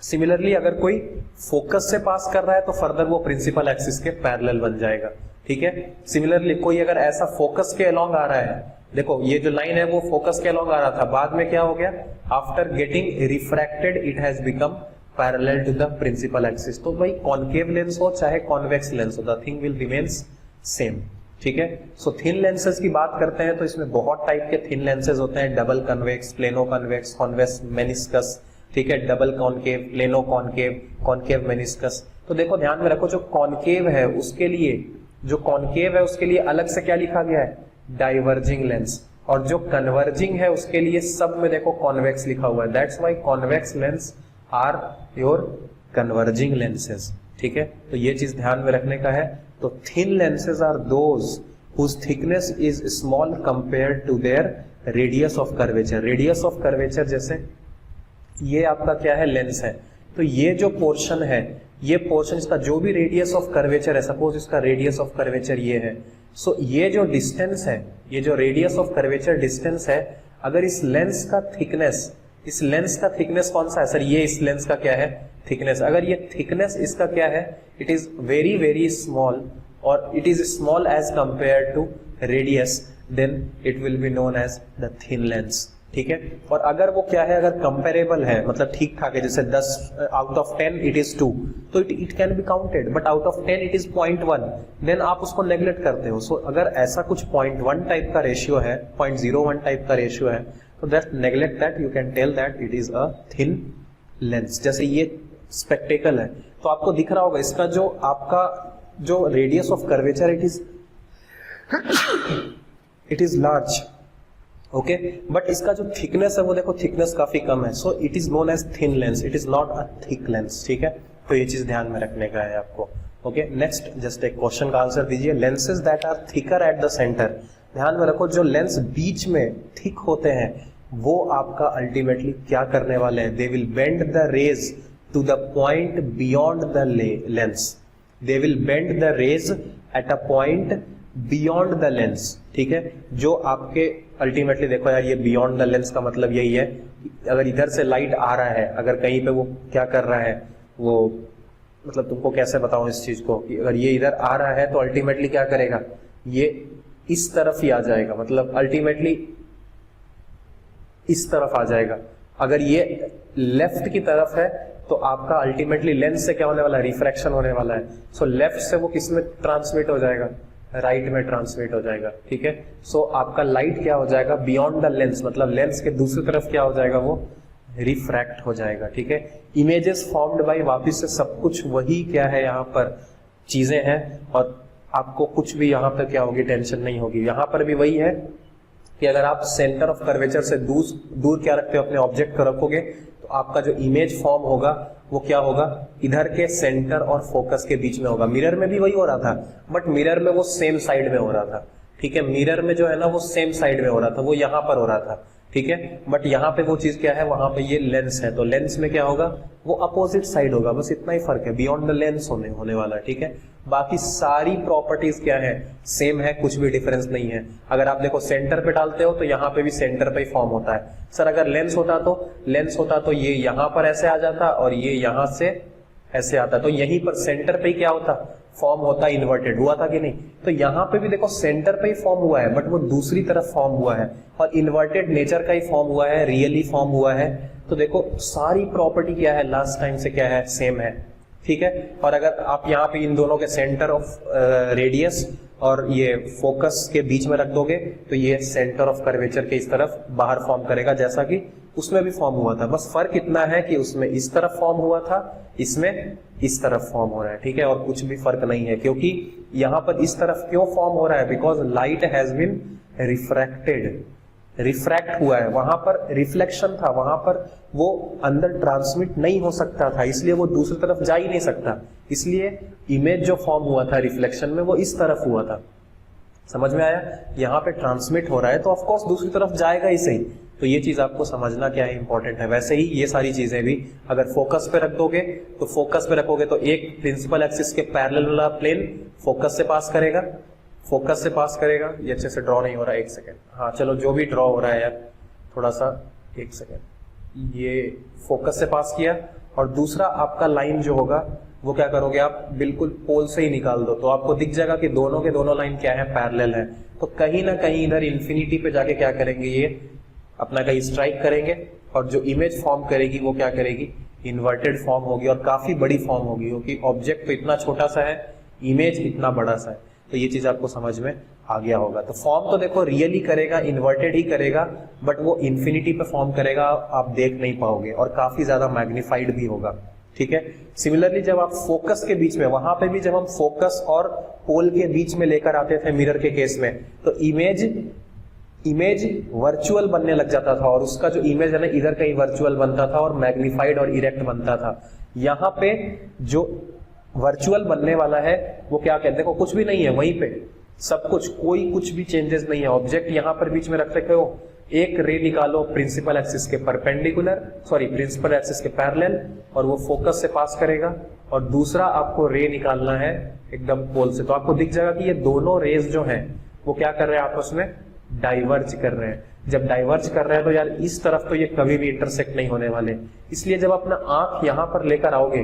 सिमिलरली अगर कोई फोकस से पास कर रहा है तो फर्दर वो प्रिंसिपल एक्सिस के पैरेलल बन जाएगा, ठीक है। सिमिलरली कोई अगर ऐसा फोकस के अलोंग आ रहा है, देखो ये जो लाइन है वो फोकस के अलोंग आ रहा था, बाद में क्या हो गया, after getting refracted it has become parallel to the principal axis. तो भाई कॉनकेव लेंस हो चाहे कॉन्वेक्स लेंस हो, the thing will remains same, ठीक है। सो थिन लेंसेज की बात करते हैं तो इसमें बहुत टाइप के थिन लेंसेज होते हैं, double convex, plano convex, convex meniscus, ठीक है, double concave, plano concave, concave meniscus. तो देखो ध्यान में रखो, जो कॉनकेव है उसके लिए, जो कॉनकेव है उसके लिए अलग से क्या लिखा गया है, डाइवर्जिंग लेंस, और जो कन्वर्जिंग है उसके लिए सब में देखो कॉन्वेक्स लिखा हुआ है। That's why convex lens are your converging lenses, ठीक है। तो ये चीज ध्यान में रखने का है। तो thin lenses are those whose thickness is small compared to their radius of curvature। Radius of curvature जैसे ये आपका क्या है, लेंस है, तो ये जो पोर्शन है, ये पोर्शन इसका जो भी रेडियस ऑफ कर्वेचर है, सपोज इसका रेडियस ऑफ कर्वेचर ये है, सो ये जो डिस्टेंस है, ये जो रेडियस ऑफ कर्वेचर डिस्टेंस है, अगर इस लेंस का थिकनेस, इस लेंस का थिकनेस कौन सा है सर, ये इस लेंस का क्या है, थिकनेस, अगर ये थिकनेस इसका क्या है, it is very very small, और it is small as compare to radius, then it will be known as the thin lens, ठीक है। और अगर वो क्या है, अगर कंपेरेबल है, मतलब ठीक ठाक है, जैसे 10 आउट ऑफ 10 इट इज 2, तो it can be counted, but out of 10 it is 0.1, then आप उसको नेग्लेक्ट करते हो। सो अगर ऐसा कुछ 0.1 टाइप का रेशियो है, 0.01 टाइप का रेशियो है, तो that neglect that, you can tell that it is a thin lens. जैसे ये स्पेक्टेकल है तो आपको दिख रहा होगा, इसका जो आपका जो radius of curvature it is large, okay, but इसका जो थिकनेस है वो देखो थिकनेस काफी कम है, so it is known as thin lens, it is not a thick lens, ठीक है। तो ये चीज ध्यान में रखने का है आपको, ओके। नेक्स्ट जस्ट एक क्वेश्चन का आंसर दीजिए, lenses that are thicker at the centre. ध्यान में रखो, जो लेंस बीच में थिक होते हैं वो आपका अल्टीमेटली क्या करने वाले हैं, they will bend the rays to the point beyond the lens, they will bend the rays at a point beyond the lens, ठीक है। जो आपके अल्टीमेटली देखो यार, ये बियॉन्ड द लेंस का मतलब यही है, अगर इधर से लाइट आ रहा है, अगर कहीं पे वो क्या कर रहा है, वो मतलब तुमको कैसे बताऊं इस चीज को, कि अगर ये इधर आ रहा है तो अल्टीमेटली क्या करेगा, ये इस तरफ ही आ जाएगा, मतलब अल्टीमेटली इस तरफ आ जाएगा। अगर ये लेफ्ट की तरफ है तो आपका अल्टीमेटली लेंस से क्या होने वाला है, रिफ्रैक्शन होने वाला है। सो लेफ्ट से वो किस में ट्रांसमिट हो जाएगा, राइट में ट्रांसमिट हो जाएगा, ठीक है। सो आपका लाइट क्या हो जाएगा, बियॉन्ड द लेंस, मतलब लेंस के दूसरी तरफ क्या हो जाएगा, वो रिफ्रैक्ट हो जाएगा, ठीक है। इमेजेस फॉर्म्ड बाय, वापिस से सब कुछ वही क्या है, यहाँ पर चीजें हैं, और आपको कुछ भी यहाँ पर क्या होगी, टेंशन नहीं होगी। यहाँ पर भी वही है कि अगर आप सेंटर ऑफ कर्वेचर से दूर क्या रखते हो, अपने ऑब्जेक्ट को रखोगे, तो आपका जो इमेज फॉर्म होगा वो क्या होगा, इधर के सेंटर और फोकस के बीच में होगा। मिरर में भी वही हो रहा था, बट मिरर में वो सेम साइड में हो रहा था, ठीक है। मिरर में जो है ना वो सेम साइड में हो रहा था, वो यहाँ पर हो रहा था, ठीक है। बट यहाँ पे वो चीज क्या है, वहां पे ये लेंस है, तो लेंस में क्या होगा, वो अपोजिट साइड होगा, बस इतना ही फर्क है, बियॉन्ड द लेंस होने वाला है, ठीक है। बाकी सारी प्रॉपर्टीज क्या है, सेम है, कुछ भी डिफरेंस नहीं है। अगर आप देखो सेंटर पे डालते हो तो यहाँ पे भी सेंटर पे ही फॉर्म होता है। सर अगर लेंस होता तो ये यहाँ पर ऐसे आ जाता और ये यहाँ से ऐसे आता, तो यहीं पर सेंटर पे ही क्या होता, फॉर्म होता, इन्वर्टेड हुआ था कि नहीं। तो यहाँ पे भी देखो सेंटर पे ही फॉर्म हुआ है, बट वो दूसरी तरफ फॉर्म हुआ है और इन्वर्टेड नेचर का ही फॉर्म हुआ है, रियली फॉर्म हुआ है। तो देखो सारी प्रॉपर्टी क्या है, लास्ट टाइम से क्या है, सेम है, ठीक है। और अगर आप यहाँ पे इन दोनों के सेंटर ऑफ रेडियस और ये फोकस के बीच में रख दोगे तो ये सेंटर ऑफ कर्वेचर के इस तरफ बाहर फॉर्म करेगा, जैसा कि उसमें भी फॉर्म हुआ था। बस फर्क इतना है कि उसमें इस तरफ फॉर्म हुआ था, इसमें इस तरफ फॉर्म हो रहा है, ठीक है। और कुछ भी फर्क नहीं है, क्योंकि यहाँ पर इस तरफ क्यों फॉर्म हो रहा है, because light has been refracted, refract हुआ है, वहां पर रिफ्लेक्शन था, वहां पर वो अंदर ट्रांसमिट नहीं हो सकता था, इसलिए वो दूसरी तरफ जा ही नहीं सकता। इसलिए इमेज जो फॉर्म हुआ था रिफ्लेक्शन में वो इस तरफ हुआ था, समझ में आया। यहाँ पे ट्रांसमिट हो रहा है तो ऑफ कोर्स दूसरी तरफ जाएगा ही सही। तो ये चीज आपको समझना क्या है, इंपॉर्टेंट है। वैसे ही ये सारी चीजें भी अगर फोकस पे रख दोगे तो फोकस पे रखोगे तो एक प्रिंसिपल एक्सिस के पैरेलल वाला प्लेन फोकस से पास करेगा, फोकस से पास करेगा। ये अच्छे से ड्रॉ नहीं हो रहा, एक सेकेंड, हाँ चलो जो भी ड्रॉ हो रहा है यार थोड़ा सा, एक सेकेंड, ये फोकस से पास किया। और दूसरा आपका लाइन जो होगा वो क्या करोगे आप, बिल्कुल पोल से ही निकाल दो, तो आपको दिख जाएगा कि दोनों के दोनों लाइन क्या है, पैरेलल है। तो कहीं ना कहीं इधर इन्फिनिटी पे जाके क्या करेंगे, ये अपना कहीं स्ट्राइक करेंगे और जो इमेज फॉर्म करेगी वो क्या करेगी, इन्वर्टेड फॉर्म होगी और काफी बड़ी फॉर्म होगी, क्योंकि ऑब्जेक्ट तो इतना छोटा सा है, इमेज इतना बड़ा सा है। तो ये चीज आपको समझ में आ गया होगा। तो फॉर्म तो देखो रियली करेगा, इन्वर्टेड ही करेगा, बट वो इन्फिनिटी पे फॉर्म करेगा, आप देख नहीं पाओगे और काफी ज्यादा मैग्निफाइड भी होगा, ठीक है। सिमिलरली जब आप फोकस के बीच में, वहां पे भी जब हम फोकस और पोल के बीच में लेकर आते थे मिरर के केस में, तो इमेज वर्चुअल बनने लग जाता था और उसका जो इमेज है ना इधर कहीं वर्चुअल बनता था और मैग्निफाइड और इरेक्ट बनता था। यहाँ पे जो वर्चुअल बनने वाला है वो क्या कहते हैं, देखो कुछ भी नहीं है, वहीं पे सब कुछ, कोई कुछ भी चेंजेस नहीं है। ऑब्जेक्ट यहाँ पर बीच में रख रखे हो, एक रे निकालो प्रिंसिपल एक्सिस के परपेंडिकुलर, सॉरी प्रिंसिपल एक्सिस के पैरेलल, और वो फोकस से पास करेगा। और दूसरा आपको रे निकालना है एकदम पोल से, तो आपको दिख जाएगा कि ये दोनों रेज जो हैं वो क्या कर रहे हैं, आपस में डाइवर्ज कर रहे हैं। जब डाइवर्ज कर रहे हैं तो यार इस तरफ तो ये कभी भी इंटरसेक्ट नहीं होने वाले, इसलिए जब अपना आंख यहाँ पर लेकर आओगे,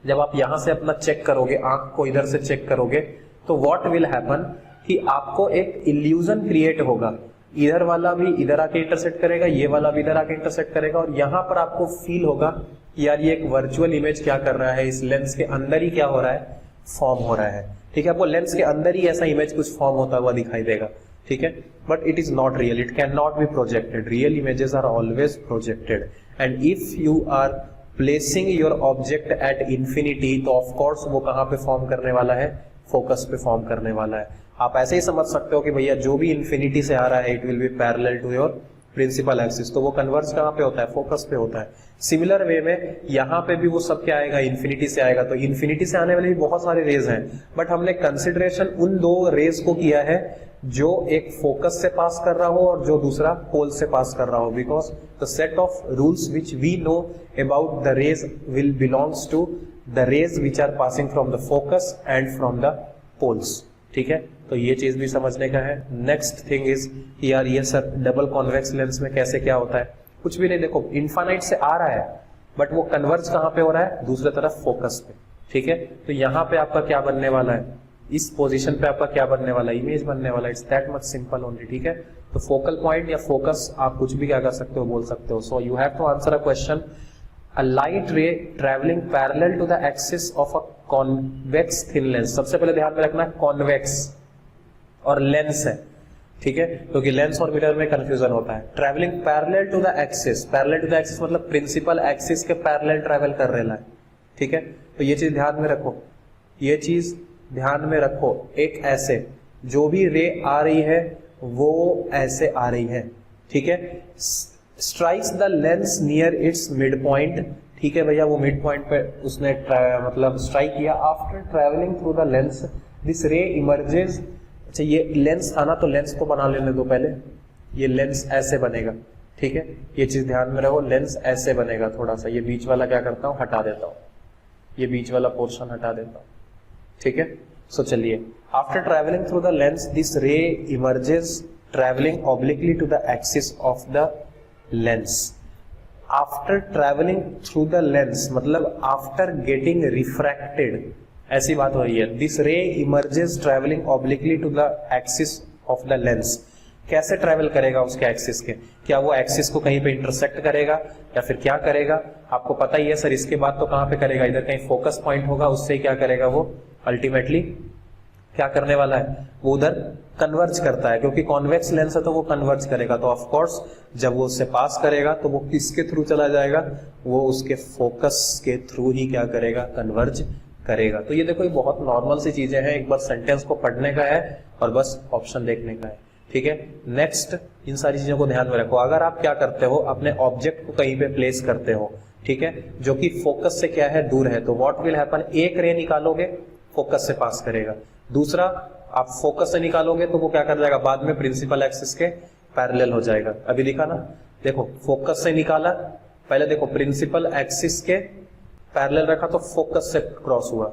जब आप यहां से अपना चेक करोगे, आंख को इधर से चेक करोगे, तो व्हाट विल हैपन कि आपको एक इल्यूजन क्रिएट होगा, इधर वाला भी इधर आके इंटरसेक्ट करेगा, ये वाला भी इधर आके इंटरसेक्ट करेगा, और यहां पर आपको फील होगा कि यार ये एक वर्चुअल इमेज क्या कर रहा है, इस लेंस के अंदर ही क्या हो रहा है, फॉर्म हो रहा है, ठीक है। आपको लेंस के अंदर ही ऐसा इमेज कुछ फॉर्म होता हुआ दिखाई देगा, ठीक है। But it is not real, it can not be projected, real images are always projected. And if you are placing your object at infinity, तो ऑफ कोर्स वो कहां पे फॉर्म करने वाला है, फोकस पे फॉर्म करने वाला है। आप ऐसे ही समझ सकते हो कि भैया जो भी इंफिनिटी से आ रहा है it will be parallel to your principal axis, तो वो कन्वर्ज कहां पे होता है, फोकस पे होता है। सिमिलर वे में यहाँ पे भी वो सब क्या आएगा, इंफिनिटी से आएगा। तो इंफिनिटी से आने वाले भी बहुत सारे रेज हैं, बट हमने कंसिडरेशन उन दो रेज को किया है जो एक फोकस से पास कर रहा हो और जो दूसरा पोल से पास कर रहा हो, because the set of rules which we know about the rays will belongs to the rays which are passing from the focus and from the poles, ठीक है। तो ये चीज भी समझने का है। नेक्स्ट थिंग इज यार ये सर डबल कॉन्वेक्स लेंस में कैसे क्या होता है, कुछ भी नहीं, देखो इनफाइनाइट से आ रहा है बट वो कन्वर्ज कहां पे हो रहा है, दूसरी तरफ फोकस पे, ठीक है। तो यहाँ पे आपका क्या बनने वाला है, इस पोजीशन पे आपका क्या बनने वाला है, इमेज बनने वाला है। It's that much simple only, ठीक है। तो फोकल पॉइंट या फोकस आप कुछ भी क्या कर सकते हो, बोल सकते हो। So you have to answer a question, a light ray travelling parallel to the axis of a convex thin lens. सबसे पहले ध्यान में रखना कॉन्वेक्स और लेंस है, ठीक है, क्योंकि लेंस और मिरर में कंफ्यूजन होता है। Travelling parallel to the axis, parallel to the axis मतलब प्रिंसिपल एक्सिस के पैरेलल ट्रेवल कर रहा है, ठीक है। तो ये चीज ध्यान में रखो, ये चीज ध्यान में रखो। एक ऐसे जो भी रे आ रही है वो ऐसे आ रही है, ठीक है। Strikes the lens near it's mid point, ठीक है भैया, वो मिड पॉइंट पे उसने मतलब स्ट्राइक किया। After travelling through the lens this ray emerges. अच्छा ये लेंस था ना, तो लेंस को बना लेने दो पहले, ये लेंस ऐसे बनेगा, ठीक है, ये चीज ध्यान में रखो। लेंस ऐसे बनेगा थोड़ा सा, ये बीच वाला क्या करता हूं, हटा देता हूं, ये बीच वाला पोर्शन हटा देता हूं, ठीक है। सो चलिए, after travelling through the lens this ray emerges travelling obliquely to the axis of the lens. After travelling through the lens मतलब आफ्टर गेटिंग रिफ्रैक्टेड, ऐसी बात हो रही है। This ray emerges travelling obliquely to the axis of the lens. कैसे travel करेगा उसके axis के, क्या वो एक्सिस को कहीं पे इंटरसेक्ट करेगा या फिर क्या करेगा, आपको पता ही है सर। इसके बाद तो कहां पे करेगा, इधर कहीं फोकस पॉइंट होगा, उससे क्या करेगा वो अल्टीमेटली क्या करने वाला है, वो उधर कन्वर्ज करता है, क्योंकि कॉन्वेक्स लेंस है तो वो कन्वर्ज करेगा। तो ऑफ कोर्स जब वो उससे पास करेगा तो वो किसके थ्रू चला जाएगा, वो उसके फोकस के थ्रू ही क्या करेगा, कन्वर्ज करेगा। तो ये देखो, ये बहुत नॉर्मल सी चीजें हैं, एक बार सेंटेंस को पढ़ने का है और बस ऑप्शन देखने का है, ठीक है। नेक्स्ट, इन सारी चीजों को ध्यान में रखो। अगर आप क्या करते हो, अपने ऑब्जेक्ट को कहीं पे प्लेस करते हो, ठीक है, जो कि फोकस से क्या है, दूर है, तो व्हाट विल हैपन, एक रे निकालोगे फोकस से पास करेगा, दूसरा आप फोकस से निकालोगे तो वो क्या कर जाएगा, बाद में प्रिंसिपल एक्सिस के पैरेलल हो जाएगा। अभी दिखा ना, देखो फोकस से निकाला, पहले देखो प्रिंसिपल एक्सिस के पैरेलल रखा तो फोकस से क्रॉस हुआ,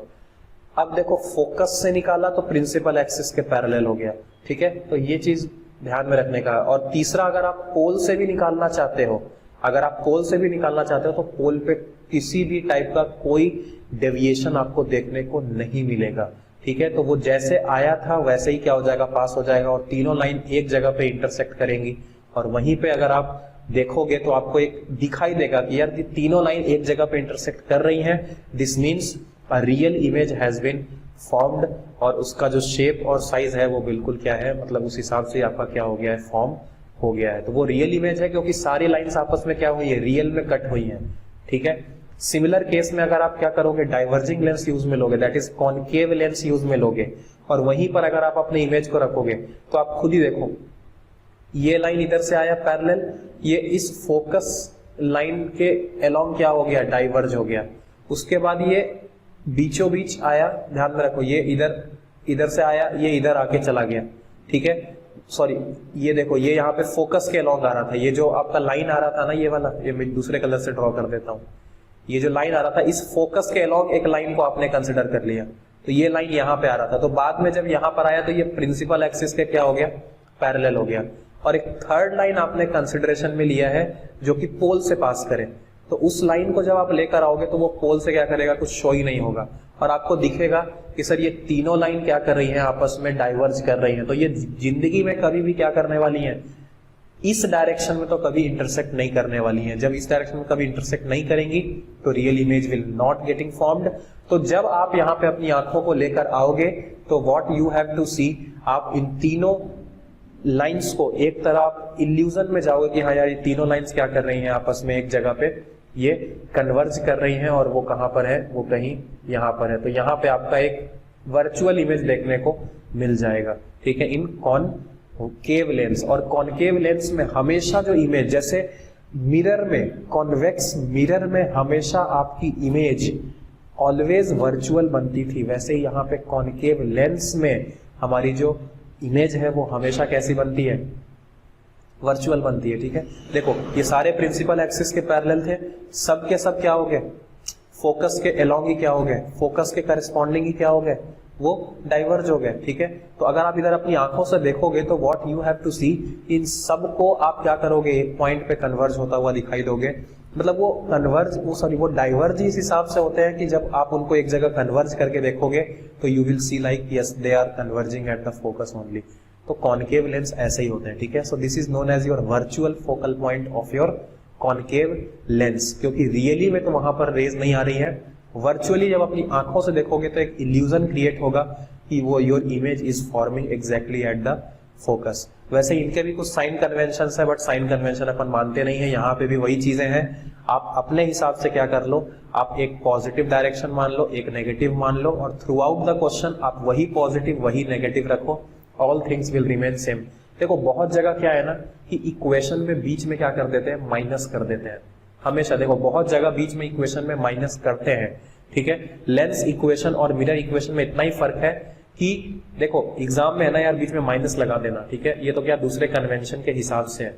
अब देखो फोकस से निकाला तो प्रिंसिपल एक्सिस के पैरेलल हो गया, ठीक है। तो ये चीज ध्यान में रखने का। और तीसरा, अगर आप पोल से भी निकालना चाहते हो, अगर आप पोल से भी निकालना चाहते हो तो पोल पे किसी भी टाइप का कोई डेविएशन आपको देखने को नहीं मिलेगा, ठीक है। तो वो जैसे आया था वैसे ही क्या हो जाएगा, पास हो जाएगा, और तीनों लाइन एक जगह पे इंटरसेक्ट करेंगी। और वहीं पे अगर आप देखोगे तो आपको एक दिखाई देगा कि यार तीनों लाइन एक जगह पे इंटरसेक्ट कर रही हैं, this means a real image has been formed, और उसका जो शेप और साइज है वो बिल्कुल क्या है, मतलब उस हिसाब से आपका क्या हो गया है, फॉर्म हो गया है। तो वो रियल इमेज है क्योंकि सारी लाइंस आपस में क्या हुई है, रियल में कट हुई हैं, ठीक है। सिमिलर केस में अगर आप क्या करोगे, डाइवर्जिंग लेंस यूज में लोगे, that is concave lens use में लोगे, और वहीं पर अगर आप अपने इमेज को रखोगे तो आप खुद ही देखो, ये लाइन इधर से आया पैरेलल, ये इस फोकस लाइन के अलोंग क्या हो गया, डाइवर्ज हो गया। उसके बाद ये बीचों बीच आया, ध्यान में रखो, ये इधर से आया, ये इधर आके चला गया, ठीक है। सॉरी, ये देखो, ये यहाँ पे फोकस के अलोंग आ रहा था, ये जो आपका लाइन आ रहा था ना, ये वाला, ये मैं दूसरे कलर से ड्रॉ कर देता हूँ, ये जो लाइन आ रहा था, इस फोकस के अलोंग एक लाइन को आपने कंसिडर कर लिया, तो ये लाइन यहाँ पे आ रहा था, तो बाद में जब यहाँ पर आया तो ये प्रिंसिपल एक्सिस के क्या हो गया, पैरेलल हो गया। और एक थर्ड लाइन आपने कंसिडरेशन में लिया है जो कि पोल से पास करे, तो उस लाइन को जब आप लेकर आओगे तो वो पोल से क्या करेगा, कुछ शो ही नहीं होगा, और आपको दिखेगा कि सर ये तीनों लाइन क्या कर रही हैं, आपस में डाइवर्ज कर रही हैं। तो ये जिंदगी में कभी भी क्या करने वाली हैं, इस डायरेक्शन में तो कभी इंटरसेक्ट नहीं करने वाली हैं। जब इस डायरेक्शन में कभी इंटरसेक्ट नहीं करेंगी तो real image will not getting formed. तो जब आप यहाँ पे अपनी आंखों को लेकर आओगे तो व्हाट यू हैव टू सी, आप इन तीनों लाइंस को एक तरह आप इल्यूजन में जाओगे कि हाँ यार ये तीनों लाइंस क्या कर रही हैं, आपस में एक जगह पे ये कन्वर्ज कर रही हैं, और वो कहां पर है, वो कहीं यहां पर है। तो यहां पे आपका एक वर्चुअल इमेज देखने को मिल जाएगा, ठीक है, इन कॉनकेव लेंस। और कॉनकेव लेंस में हमेशा जो इमेज, जैसे मिरर में, कॉन्वेक्स मिरर में हमेशा आपकी इमेज ऑलवेज वर्चुअल बनती थी, वैसे ही यहाँ पे कॉनकेव लेंस में हमारी जो इमेज है वो हमेशा कैसी बनती है, वर्चुअल बनती है, ठीक है। देखो ये सारे प्रिंसिपल एक्सिस के पैरेलल थे, सब के सब क्या हो गए, फोकस के अलोंग ही क्या हो गए, फोकस के करस्पॉन्डिंग ही क्या हो गए, वो डाइवर्ज हो गए, ठीक है। तो अगर आप इधर अपनी आंखों से देखोगे तो व्हाट यू हैव टू सी, इन सब को आप क्या करोगे, एक पॉइंट पे कन्वर्ज होता हुआ दिखाई दोगे। मतलब वो डाइवर्ज इस हिसाब से होते हैं कि जब आप उनको एक जगह कन्वर्ज करके देखोगे तो you will see like yes they are converging at the focus only. तो कॉनकेव लेंस ऐसे ही होते हैं, ठीक है। So this is known as your virtual focal point of your concave lens, क्योंकि रियली में तो वहां पर रेज नहीं आ रही है, वर्चुअली जब अपनी आंखों से देखोगे तो एक इल्यूजन क्रिएट होगा कि वो your image is forming exactly at the focus. वैसे इनके भी कुछ साइन कन्वेंशन है, बट साइन कन्वेंशन अपन मानते नहीं है, यहाँ पे भी वही चीजें हैं। आप अपने हिसाब से क्या कर लो, आप एक पॉजिटिव डायरेक्शन मान लो, एक नेगेटिव मान लो, और थ्रू आउट द क्वेश्चन आप वही पॉजिटिव वही नेगेटिव रखो, all things will remain same. देखो बहुत जगह क्या है ना कि इक्वेशन में बीच में क्या कर देते हैं, माइनस कर देते हैं हमेशा। देखो बहुत जगह बीच में इक्वेशन में माइनस करते हैं, ठीक है। लेंस इक्वेशन और मिरर इक्वेशन में इतना ही फर्क है कि देखो एग्जाम में है ना यार, बीच में माइनस लगा देना, ठीक है, ये तो क्या दूसरे कन्वेंशन के हिसाब से है।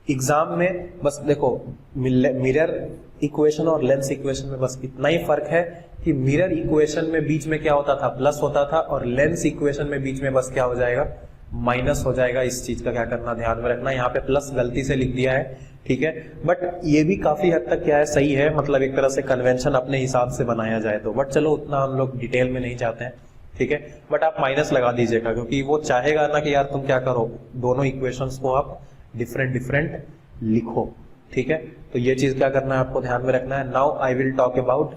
एग्जाम में बस देखो मिरर इक्वेशन और लेंस इक्वेशन में बस इतना ही फर्क है कि मिरर इक्वेशन में बीच में क्या होता था, प्लस होता था, और लेंस इक्वेशन में बीच में बस क्या हो जाएगा, माइनस हो जाएगा। इस चीज का क्या करना, ध्यान में रखना। यहाँ पे प्लस गलती से लिख दिया है, ठीक है, बट ये भी काफी हद तक क्या है, सही है, मतलब एक तरह से कन्वेंशन अपने हिसाब से बनाया जाए तो, बट चलो उतना हम लोग डिटेल में नहीं जाते हैं, ठीक है। बट आप माइनस लगा दीजिएगा क्योंकि वो चाहेगा ना कि यार तुम क्या करो, दोनों इक्वेशंस को आप डिफरेंट डिफरेंट लिखो, ठीक है। तो ये चीज क्या करना है, आपको ध्यान में रखना है। Now I will talk about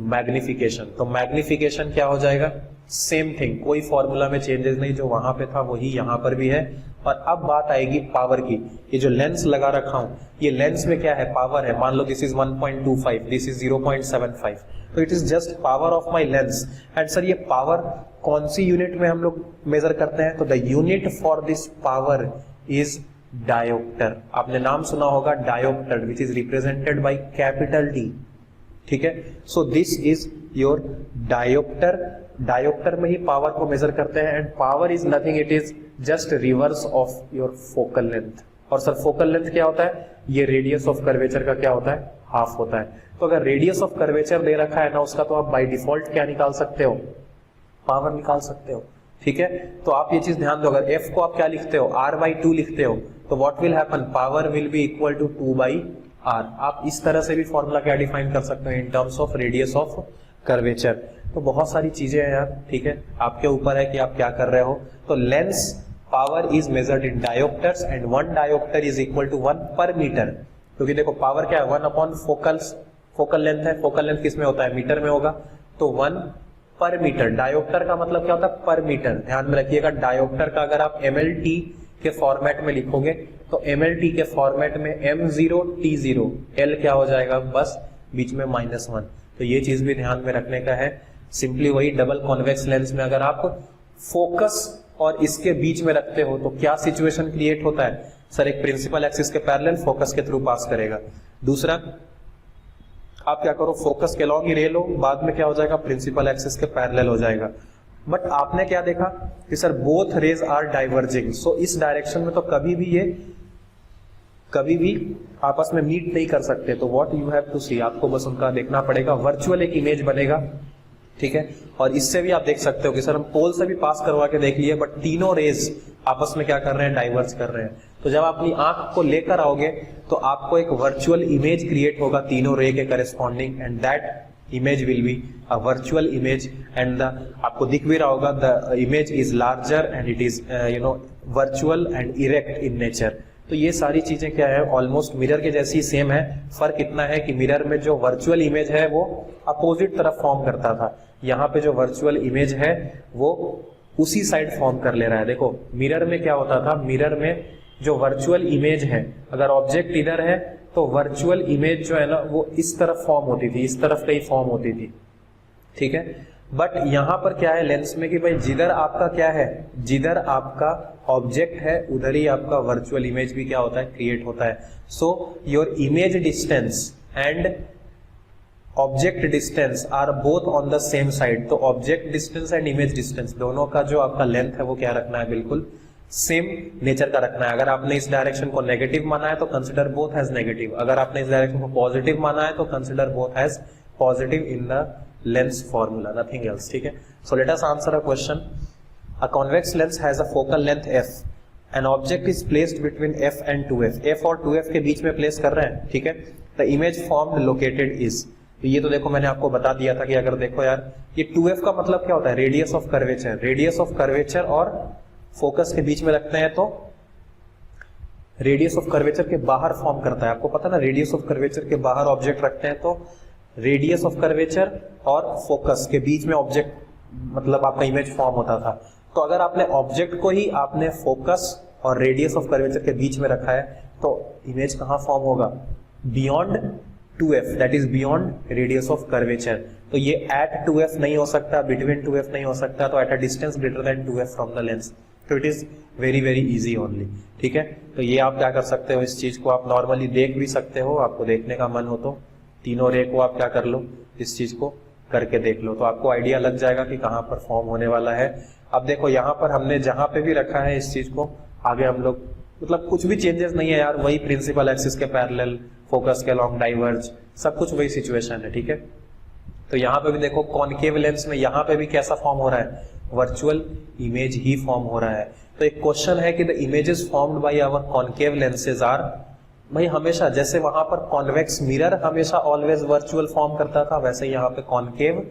magnification. तो मैग्निफिकेशन क्या हो जाएगा, सेम थिंग, कोई फॉर्मूला में चेंजेस नहीं, जो वहां पे था वही यहां पर भी है। और अब बात आएगी पावर की। ये जो लेंस लगा रखा हूं, ये लेंस में क्या है, पावर है। मान लो दिस इज 1.25, दिस इज 0.75, तो it is just power of my lens. And sir ये पावर कौन सी यूनिट में हम लोग मेजर करते हैं, तो the unit for this power is dioptre. आपने नाम सुना होगा dioptre, which is represented by capital D, ठीक है। So this is your dioptre. Dioptre में ही पावर को मेजर करते हैं, and power is nothing, it is just reverse of your focal length. और सर फोकल लेंथ क्या होता है, ये रेडियस ऑफ कर्वेचर का क्या होता है, हाफ होता है। तो अगर रेडियस ऑफ कर्वेचर दे रखा है ना उसका, तो आप बाय डिफॉल्ट क्या निकाल सकते हो, पावर निकाल सकते हो, ठीक है। तो आप ये चीज ध्यान दो, अगर एफ को आप क्या लिखते हो, r/2 लिखते हो, तो what will happen, power will be equal to 2/r। आप इस तरह से भी फॉर्मूला क्या डिफाइन कर सकते हो, in terms of radius of curvature. तो बहुत सारी चीजें हैं यार, ठीक है, आपके ऊपर है कि आप क्या कर रहे हो। तो lens power is measured in dioptres and 1 dioptre is equal to 1 per metre. क्योंकि देखो पावर क्या है, 1 अपॉन फोकल लेंथ है, फोकल लेंथ किस में होता है, मीटर में होगा, तो 1 पर मीटर। डायोप्टर का मतलब क्या होता है, पर मीटर। ध्यान में रखिएगा, डायोप्टर का अगर आप mlt के फॉर्मेट में लिखोगे तो mlt के फॉर्मेट में m0 t0, l क्या हो जाएगा, बस बीच में -1। तो ये चीज भी ध्यान में रखने का है। सिंपली वही डबल कॉन्वेक्स लेंस में अगर आप फोकस और इसके बीच में रखते हो तो क्या सिचुएशन क्रिएट होता है, सर एक प्रिंसिपल एक्सिस के पैरेलल फोकस के थ्रू पास करेगा। दूसरा आप क्या करो, फोकस के लॉन्ग ही रे लो, बाद में क्या हो जाएगा, प्रिंसिपल एक्सिस के पैरेलल हो जाएगा। बट आपने क्या देखा कि sir both rays are diverging, so इस डायरेक्शन में तो कभी भी आपस में मीट नहीं कर सकते। तो व्हाट यू हैव टू सी, आपको बस उनका देखना पड़ेगा, वर्चुअल एक इमेज बनेगा, ठीक है। और इससे भी आप देख सकते हो कि सर हम पोल से भी पास करवा के देख लिए, बट तीनों रेज आपस में क्या कर रहे हैं, डाइवर्ज कर रहे हैं। तो जब आप अपनी आंख को लेकर आओगे तो आपको एक वर्चुअल इमेज क्रिएट होगा तीनों रे के corresponding, and that image will be a virtual image. And the आपको दिख भी रहा होगा, the image is larger and it is virtual and erect in nature. तो ये सारी चीजें क्या है, ऑलमोस्ट मिरर के जैसी सेम है। फर्क इतना है कि मिरर में जो वर्चुअल इमेज है वो अपोजिट तरफ फॉर्म करता था, यहाँ पे जो वर्चुअल इमेज है वो उसी साइड फॉर्म कर ले रहा है। देखो मिरर में क्या होता था, मिरर में जो वर्चुअल इमेज है, अगर ऑब्जेक्ट इधर है तो वर्चुअल इमेज जो है ना वो इस तरफ फॉर्म होती थी, इस तरफ कहीं फॉर्म होती थी, ठीक है। बट यहां पर क्या है लेंस में कि भाई जिधर आपका क्या है, जिधर आपका ऑब्जेक्ट है उधर ही आपका वर्चुअल इमेज भी क्या होता है, क्रिएट होता है। So your image distance and object distance are both on the same side. तो object distance and image distance दोनों का जो आपका लेंथ है वो क्या रखना है, बिल्कुल सेम नेचर का रखना है। अगर आपने इस डायरेक्शन को नेगेटिव माना है तो कंसिडर बोथ एज नेगेटिव, अगर आपने इस डायरेक्शन को पॉजिटिव माना है तो consider both as positive in the lens formula, nothing else, ठीक है। So let us answer a question. A convex lens has a focal length f, an object is placed between f and 2f, f और 2f के बीच में place कर रहे हैं, ठीक है। The image formed located is, तो ये तो देखो मैंने आपको बता दिया था कि अगर देखो यार ये 2f का मतलब क्या होता है, radius of curvature. Radius of curvature और फोकस के बीच में रखते हैं तो रेडियस ऑफ कर्वेचर के बाहर फॉर्म करता है, आपको पता ना, रेडियस ऑफ कर्वेचर के बाहर ऑब्जेक्ट रखते हैं तो रेडियस ऑफ कर्वेचर और फोकस के बीच में ऑब्जेक्ट मतलब आपका इमेज फॉर्म होता था। तो अगर आपने ऑब्जेक्ट को ही आपने फोकस और रेडियस ऑफ कर्वेचर के बीच में रखा है तो इमेज कहां फॉर्म होगा, beyond 2f, that is beyond radius of curvature. तो ये एट 2f नहीं हो सकता, बिटवीन 2f नहीं हो सकता, तो at a distance greater than 2f from the lens. तो it is very very easy only, ठीक है। तो ये आप क्या कर सकते हो, इस चीज को आप नॉर्मली देख भी सकते हो, आपको देखने का मन हो तो तीनों रे को आप क्या कर लो, इस चीज को करके देख लो, तो आपको आइडिया लग जाएगा कि कहां पर फॉर्म होने वाला है। अब देखो यहाँ पर हमने जहां पे भी रखा है इस चीज को, आगे हम लोग मतलब कुछ भी चेंजेस नहीं है यार, वही प्रिंसिपल एक्सिस के पैरेलल, फोकस के अलॉन्ग डाइवर्ज, सब कुछ वही सिचुएशन है, ठीक है। तो यहाँ पे भी देखो कॉनकेव लेंस में यहाँ पे भी कैसा फॉर्म हो रहा है, वर्चुअल इमेज ही फॉर्म हो रहा है। तो एक क्वेश्चन है कि the images formed by our concave lenses are, भाई हमेशा जैसे वहां पर कॉन्वेक्स मिरर हमेशा ऑलवेज वर्चुअल फॉर्म करता था, वैसे यहाँ पे कॉनकेव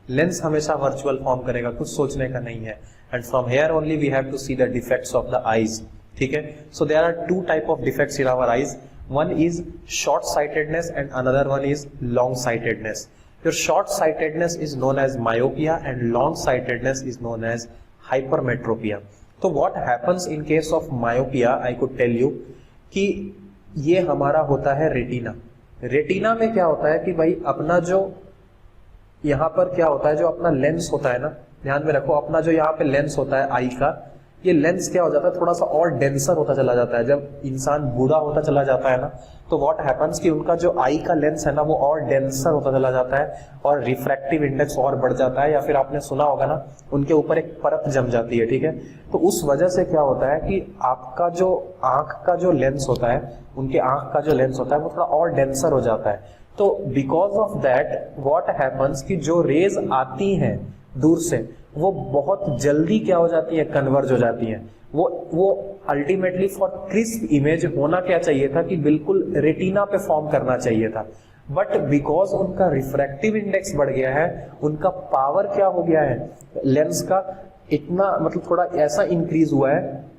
लेंस हमेशा वर्चुअल फॉर्म करेगा, कुछ सोचने का नहीं है। And from here only we have to see the defects of the eyes, ठीक है। So there are two type of defects in our eyes, one is short sightedness and another one is long sightedness. Your short sightedness is known as myopia and long sightedness is known as hypermetropia. तो what happens in case of myopia, I could tell you कि ये हमारा होता है retina. Retina में क्या होता है कि भाई अपना जो यहाँ पर क्या होता है, जो अपना लेंस होता है ना, ध्यान में रखो, अपना जो यहाँ पे लेंस होता है आई का, ये लेंस क्या हो जाता है, थोड़ा सा और डेंसर होता चला जाता है। जब इंसान बूढ़ा होता चला जाता है ना, तो व्हाट हैपेंस कि उनका जो आई का लेंस है ना वो और डेंसर होता चला जाता है और रिफ्रैक्टिव इंडेक्स और बढ़ जाता है, या फिर आपने सुना होगा ना उनके ऊपर एक परत जम जाती है, ठीक है। तो उस वजह से क्या होता है कि आपका जो आंख का जो लेंस होता है, उनके आंख का जो लेंस होता है वो थोड़ा और डेंसर हो जाता है। तो because of that what happens कि जो रेज आती हैं दूर से वो बहुत जल्दी क्या हो जाती है, कन्वर्ज हो जाती है। वो अल्टीमेटली फॉर क्रिस्प इमेज होना क्या चाहिए था कि बिल्कुल रेटिना पे फॉर्म करना चाहिए था, बट बिकॉज उनका रिफ्रैक्टिव इंडेक्स बढ़ गया है, उनका पावर क्या हो गया है लेंस का, इतना मतलब थोड़ा ऐसा इंक्रीज हुआ है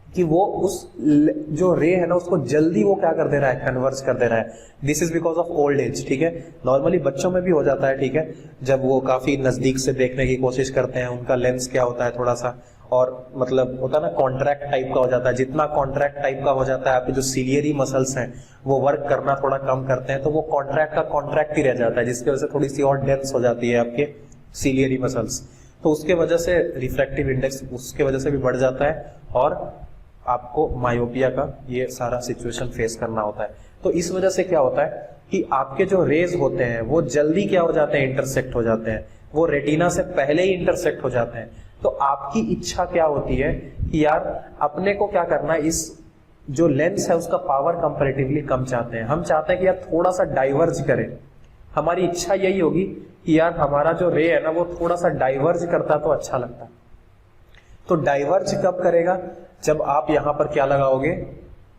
कि वो उस जो रे है ना उसको जल्दी वो क्या कर दे रहा है, कन्वर्ज कर दे रहा है। This is because of old age, ठीक है। नॉर्मली बच्चों में भी हो जाता है, ठीक है, जब वो काफी नजदीक से देखने की कोशिश करते हैं, उनका लेंस क्या होता है थोड़ा सा और मतलब होता है ना कॉन्ट्रैक्ट टाइप का हो जाता है। जितना कॉन्ट्रैक्ट टाइप का हो जाता है, आपके जो सीलियरी मसल्स हैं वो वर्क करना थोड़ा कम करते हैं, तो वो कॉन्ट्रैक्ट का कॉन्ट्रैक्ट ही रह जाता है, जिसकी वजह से थोड़ी सी और डेंस हो जाती है आपके सीलियरी मसल्स। तो उसके वजह से रिफ्रैक्टिव इंडेक्स उसके वजह से भी बढ़ जाता है और आपको मायोपिया का ये सारा सिचुएशन फेस करना होता है। तो इस वजह से क्या होता है कि आपके जो रेज होते हैं वो जल्दी क्या हो जाते हैं, इंटरसेक्ट हो जाते हैं, वो रेटिना से पहले ही इंटरसेक्ट हो जाते हैं। तो आपकी इच्छा क्या होती है कि यार अपने को क्या करना है, इस जो लेंस है उसका पावर कंपैरेटिवली कम चाहते हैं, हम चाहते हैं कि यार थोड़ा सा डाइवर्ज करें। हमारी इच्छा यही होगी कि यार हमारा जो रे है ना वो थोड़ा सा डाइवर्ज करता तो अच्छा लगता। तो डाइवर्ज कब करेगा, जब आप यहां पर क्या लगाओगे,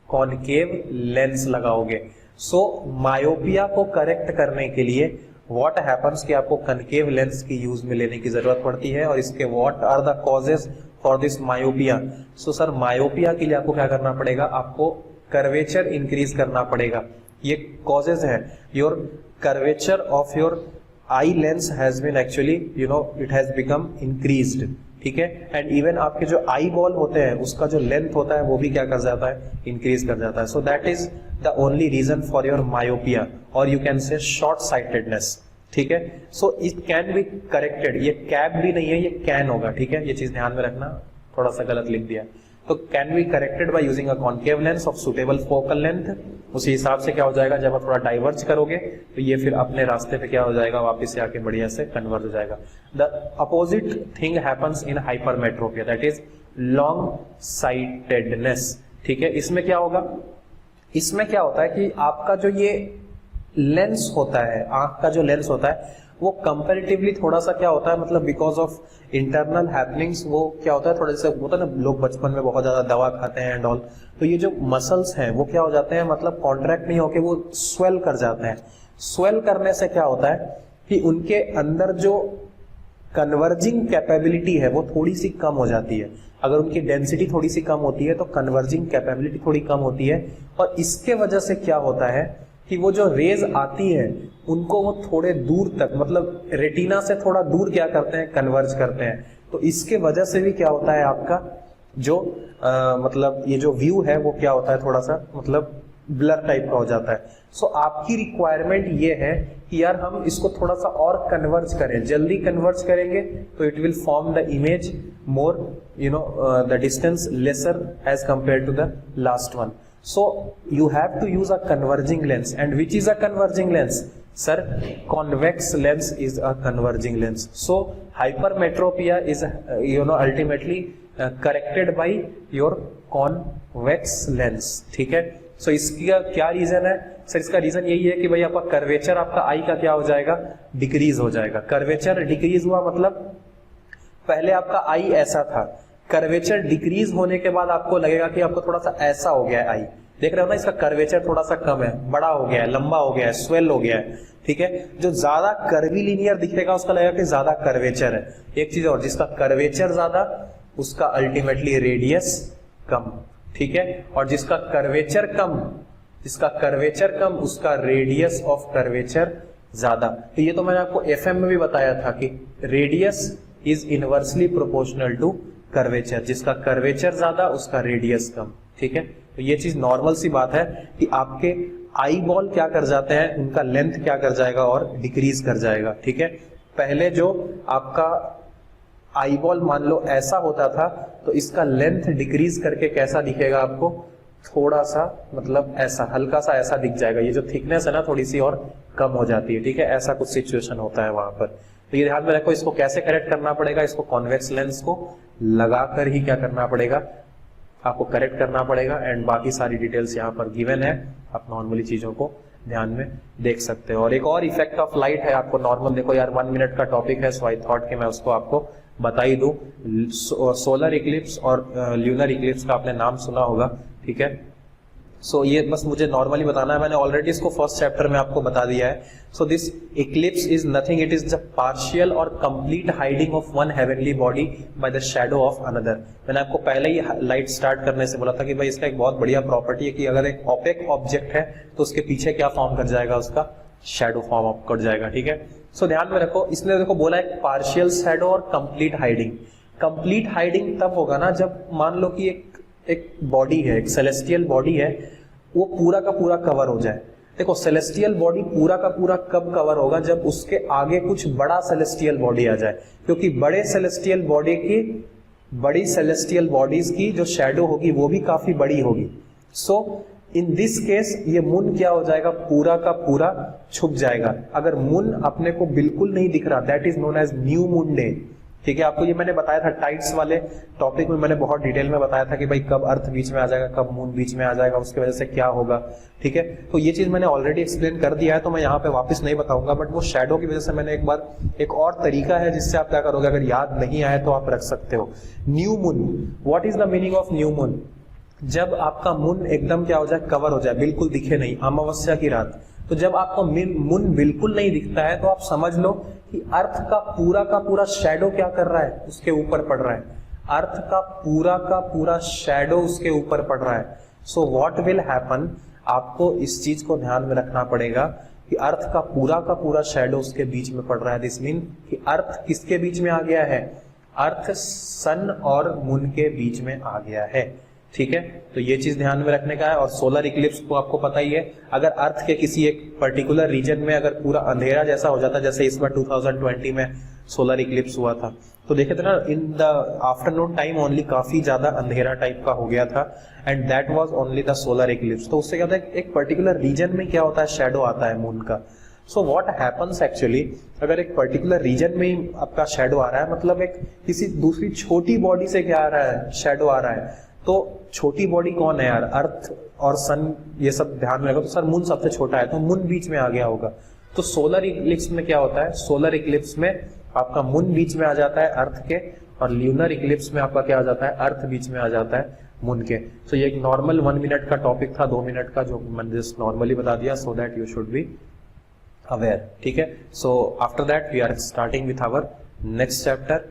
कॉनकेव लेंस लगाओगे। सो मायोपिया को करेक्ट करने के लिए व्हाट हैपेंस कि आपको कनकेव लेंस की यूज में लेने की जरूरत पड़ती है। और इसके what are the causes for this myopia. So sir myopia के लिए आपको क्या करना पड़ेगा, आपको कर्वेचर इंक्रीज करना पड़ेगा। ये कॉजेज है, your curvature of your eye lens has been actually it has become increased, ठीक है। एंड इवन आपके जो आई बॉल होते हैं उसका जो लेंथ होता है वो भी क्या कर जाता है, इंक्रीज कर जाता है। So that is the only reason for your myopia और you can say short sightedness, ठीक है। So it can be corrected, ये कैब भी नहीं है, ये कैन होगा, ठीक है, ये चीज ध्यान में रखना, थोड़ा सा गलत लिख दिया। तो can be corrected by using a concave lens of suitable focal length. उसी हिसाब से क्या हो जाएगा, जब आप थोड़ा डाइवर्ज करोगे तो ये फिर अपने रास्ते पे क्या हो जाएगा, वापस से आके बढ़िया से कन्वर्ज हो जाएगा। The opposite thing happens in hypermetropia, that is long sightedness, ठीक है। इसमें क्या होगा, इसमें क्या होता है कि आपका जो ये लेंस होता है, आंख का जो लेंस होता है वो कंपैरेटिवली थोड़ा सा क्या होता है, मतलब बिकॉज ऑफ इंटरनल हैपनिंग्स वो क्या होता है, थोड़ा जैसे होता है ना लोग बचपन में बहुत ज्यादा दवा खाते हैं एंड ऑल, तो ये जो मसल्स हैं वो क्या हो जाते हैं, मतलब कॉन्ट्रैक्ट नहीं होके वो स्वेल कर जाते हैं। स्वेल करने से क्या होता है कि उनके अंदर जो कन्वर्जिंग कैपेबिलिटी है वो थोड़ी सी कम हो जाती है। अगर उनकी डेंसिटी थोड़ी सी कम होती है तो कन्वर्जिंग कैपेबिलिटी थोड़ी कम होती है, और इसके वजह से क्या होता है कि वो जो रेज आती है उनको वो थोड़े दूर तक, मतलब रेटिना से थोड़ा दूर क्या करते हैं, कन्वर्ज करते हैं। तो इसके वजह से भी क्या होता है, आपका जो मतलब ये जो व्यू है वो क्या होता है, थोड़ा सा मतलब ब्लर टाइप का हो जाता है। सो आपकी रिक्वायरमेंट ये है कि यार हम इसको थोड़ा सा और कन्वर्ज करें, जल्दी कन्वर्ज करेंगे तो it will form the image more the distance lesser as compare to the last one. So you have to use a converging lens. And which is a converging lens? Sir, convex lens is a converging lens. So hypermetropia is ultimately corrected by your convex lens, ठीक है। सो इसका क्या reason है sir? इसका reason यही है कि भाई आपका कर्वेचर, आपका आई का क्या हो जाएगा, डिक्रीज हो जाएगा। कर्वेचर डिक्रीज हुआ मतलब पहले आपका आई ऐसा था, कर्वेचर डिक्रीज होने के बाद आपको लगेगा कि आपको थोड़ा सा ऐसा हो गया है आई, देख रहे हो ना, इसका कर्वेचर थोड़ा सा कम है, बड़ा हो गया है, लंबा हो गया है, स्वेल हो गया है, ठीक है। जो ज्यादा कर्वी लीनियर दिखेगा उसका लगेगा कि ज्यादा कर्वेचर है। एक चीज और, जिसका कर्वेचर ज्यादा उसका अल्टीमेटली रेडियस कम, ठीक है। और जिसका कर्वेचर कम उसका रेडियस ऑफ कर्वेचर ज्यादा। तो ये तो मैंने आपको एफएम में भी बताया था कि radius is inversely proportional to curvature, जिसका कर्वेचर ज्यादा उसका रेडियस कम, ठीक है। तो ये चीज नॉर्मल सी बात है कि आपके आई बॉल क्या कर जाते हैं, उनका लेंथ क्या कर जाएगा और डिक्रीज कर जाएगा, ठीक है। पहले जो आपका आई बॉल मान लो ऐसा होता था, तो इसका लेंथ डिक्रीज करके कैसा दिखेगा आपको, थोड़ा सा मतलब ऐसा, हल्का सा ऐसा दिख जाएगा। ये जो थिकनेस है ना थोड़ी सी और कम हो जाती है, ठीक है। ऐसा कुछ सिचुएशन होता है वहां पर। तो ये ध्यान में रखो, इसको कैसे करेक्ट करना पड़ेगा, इसको कॉन्वेक्स लेंस को लगाकर ही क्या करना पड़ेगा, आपको करेक्ट करना पड़ेगा। एंड बाकी सारी डिटेल्स यहाँ पर गिवन है, आप नॉर्मली चीजों को ध्यान में देख सकते हो। और एक और इफेक्ट ऑफ लाइट है आपको नॉर्मल, देखो यार 1 मिनट का टॉपिक है, सो आई थॉट कि मैं उसको आपको बता ही दूं। सोलर इक्लिप्स और ल्यूनर इक्लिप्स का आपने नाम सुना होगा, ठीक है। सो ये बस मुझे नॉर्मली बताना है, मैंने ऑलरेडी इसको फर्स्ट चैप्टर में आपको बता दिया है। So this eclipse is nothing, it is the partial और complete hiding of one heavenly body by the shadow of another. मैंने आपको पहले ही लाइट स्टार्ट करने से बोला था कि भाई इसका एक बहुत बढ़िया प्रॉपर्टी है कि अगर एक ओपेक ऑब्जेक्ट है तो उसके पीछे क्या फॉर्म कर जाएगा, उसका शैडो फॉर्म अप कर जाएगा, ठीक है। सो ध्यान में रखो, इसने देखो बोला है पार्शियल शैडो और कंप्लीट हाइडिंग। कंप्लीट हाइडिंग तब होगा ना जब मान लो कि एक बॉडी है, एक सेलेस्टियल बॉडी है, वो पूरा का पूरा कवर हो जाए। देखो सेलेस्टियल बॉडी पूरा का पूरा कब कवर होगा, जब उसके आगे कुछ बड़ा सेलेस्टियल बॉडी आ जाए, क्योंकि बड़ी सेलेस्टियल बॉडीज की जो शैडो होगी वो भी काफी बड़ी होगी। सो इन दिस केस ये मून क्या हो जाएगा, पूरा का पूरा छुप जाएगा। अगर मून अपने को बिल्कुल नहीं दिख रहा, that is known as new moon day, ठीक है। आपको ये मैंने बताया था टाइड्स वाले टॉपिक में, मैंने बहुत डिटेल में बताया था कि भाई कब अर्थ बीच में आ जाएगा, कब मून बीच में आ जाएगा, उसकी वजह से क्या होगा, ठीक है। तो ये चीज मैंने ऑलरेडी एक्सप्लेन कर दिया है, तो मैं यहाँ पे वापस नहीं बताऊंगा। बट वो शैडो की वजह से मैंने एक और तरीका है जिससे आप क्या करोगे, अगर याद नहीं आए तो आप रख सकते हो। New moon, what is the meaning of new moon? जब आपका मून एकदम क्या हो जाए, कवर हो जाए, बिल्कुल दिखे नहीं, अमावस्या की रात। तो जब आपको मून बिल्कुल नहीं दिखता है तो आप समझ लो कि अर्थ का पूरा शैडो क्या कर रहा है, उसके ऊपर पड़ रहा है। अर्थ का पूरा शैडो उसके ऊपर पड़ रहा है। सो व्हाट विल हैपन, आपको इस चीज को ध्यान में रखना पड़ेगा कि अर्थ का पूरा शैडो उसके बीच में पड़ रहा है। दिस मीन कि अर्थ किसके बीच में आ गया है, अर्थ सन और मून के बीच में आ गया है, ठीक है। तो ये चीज ध्यान में रखने का है। और सोलर इक्लिप्स को आपको पता ही है, अगर अर्थ के किसी एक पर्टिकुलर रीजन में अगर पूरा अंधेरा जैसा हो जाता है, जैसे इस बार 2020 में सोलर इक्लिप्स हुआ था, तो देखे थे ना इन द आफ्टरनून टाइम ओनली काफी ज्यादा अंधेरा टाइप का हो गया था, and that was only the solar Eclipse. तो उससे क्या होता है, एक पर्टिकुलर रीजन में क्या होता है, शैडो आता है मून का। सो व्हाट हैपन्स एक्चुअली, अगर एक पर्टिकुलर रीजन में ही आपका शैडो आ रहा है, मतलब एक किसी दूसरी छोटी बॉडी से क्या आ रहा है, शैडो आ रहा है। तो छोटी बॉडी कौन है यार, अर्थ और सन, ये सब ध्यान में रखो। तो सर मून सबसे छोटा है, तो मून बीच में आ गया होगा। तो सोलर इक्लिप्स में क्या होता है, सोलर इक्लिप्स में आपका मून बीच में आ जाता है अर्थ के, और ल्यूनर इक्लिप्स में आपका क्या आ जाता है, अर्थ बीच में आ जाता है मून के। तो ये एक नॉर्मल 1 मिनट का टॉपिक था, 2 मिनट का, जो मैंने जस्ट नॉर्मली बता दिया, so that you should be aware, ठीक है। So after that we are starting with our next chapter,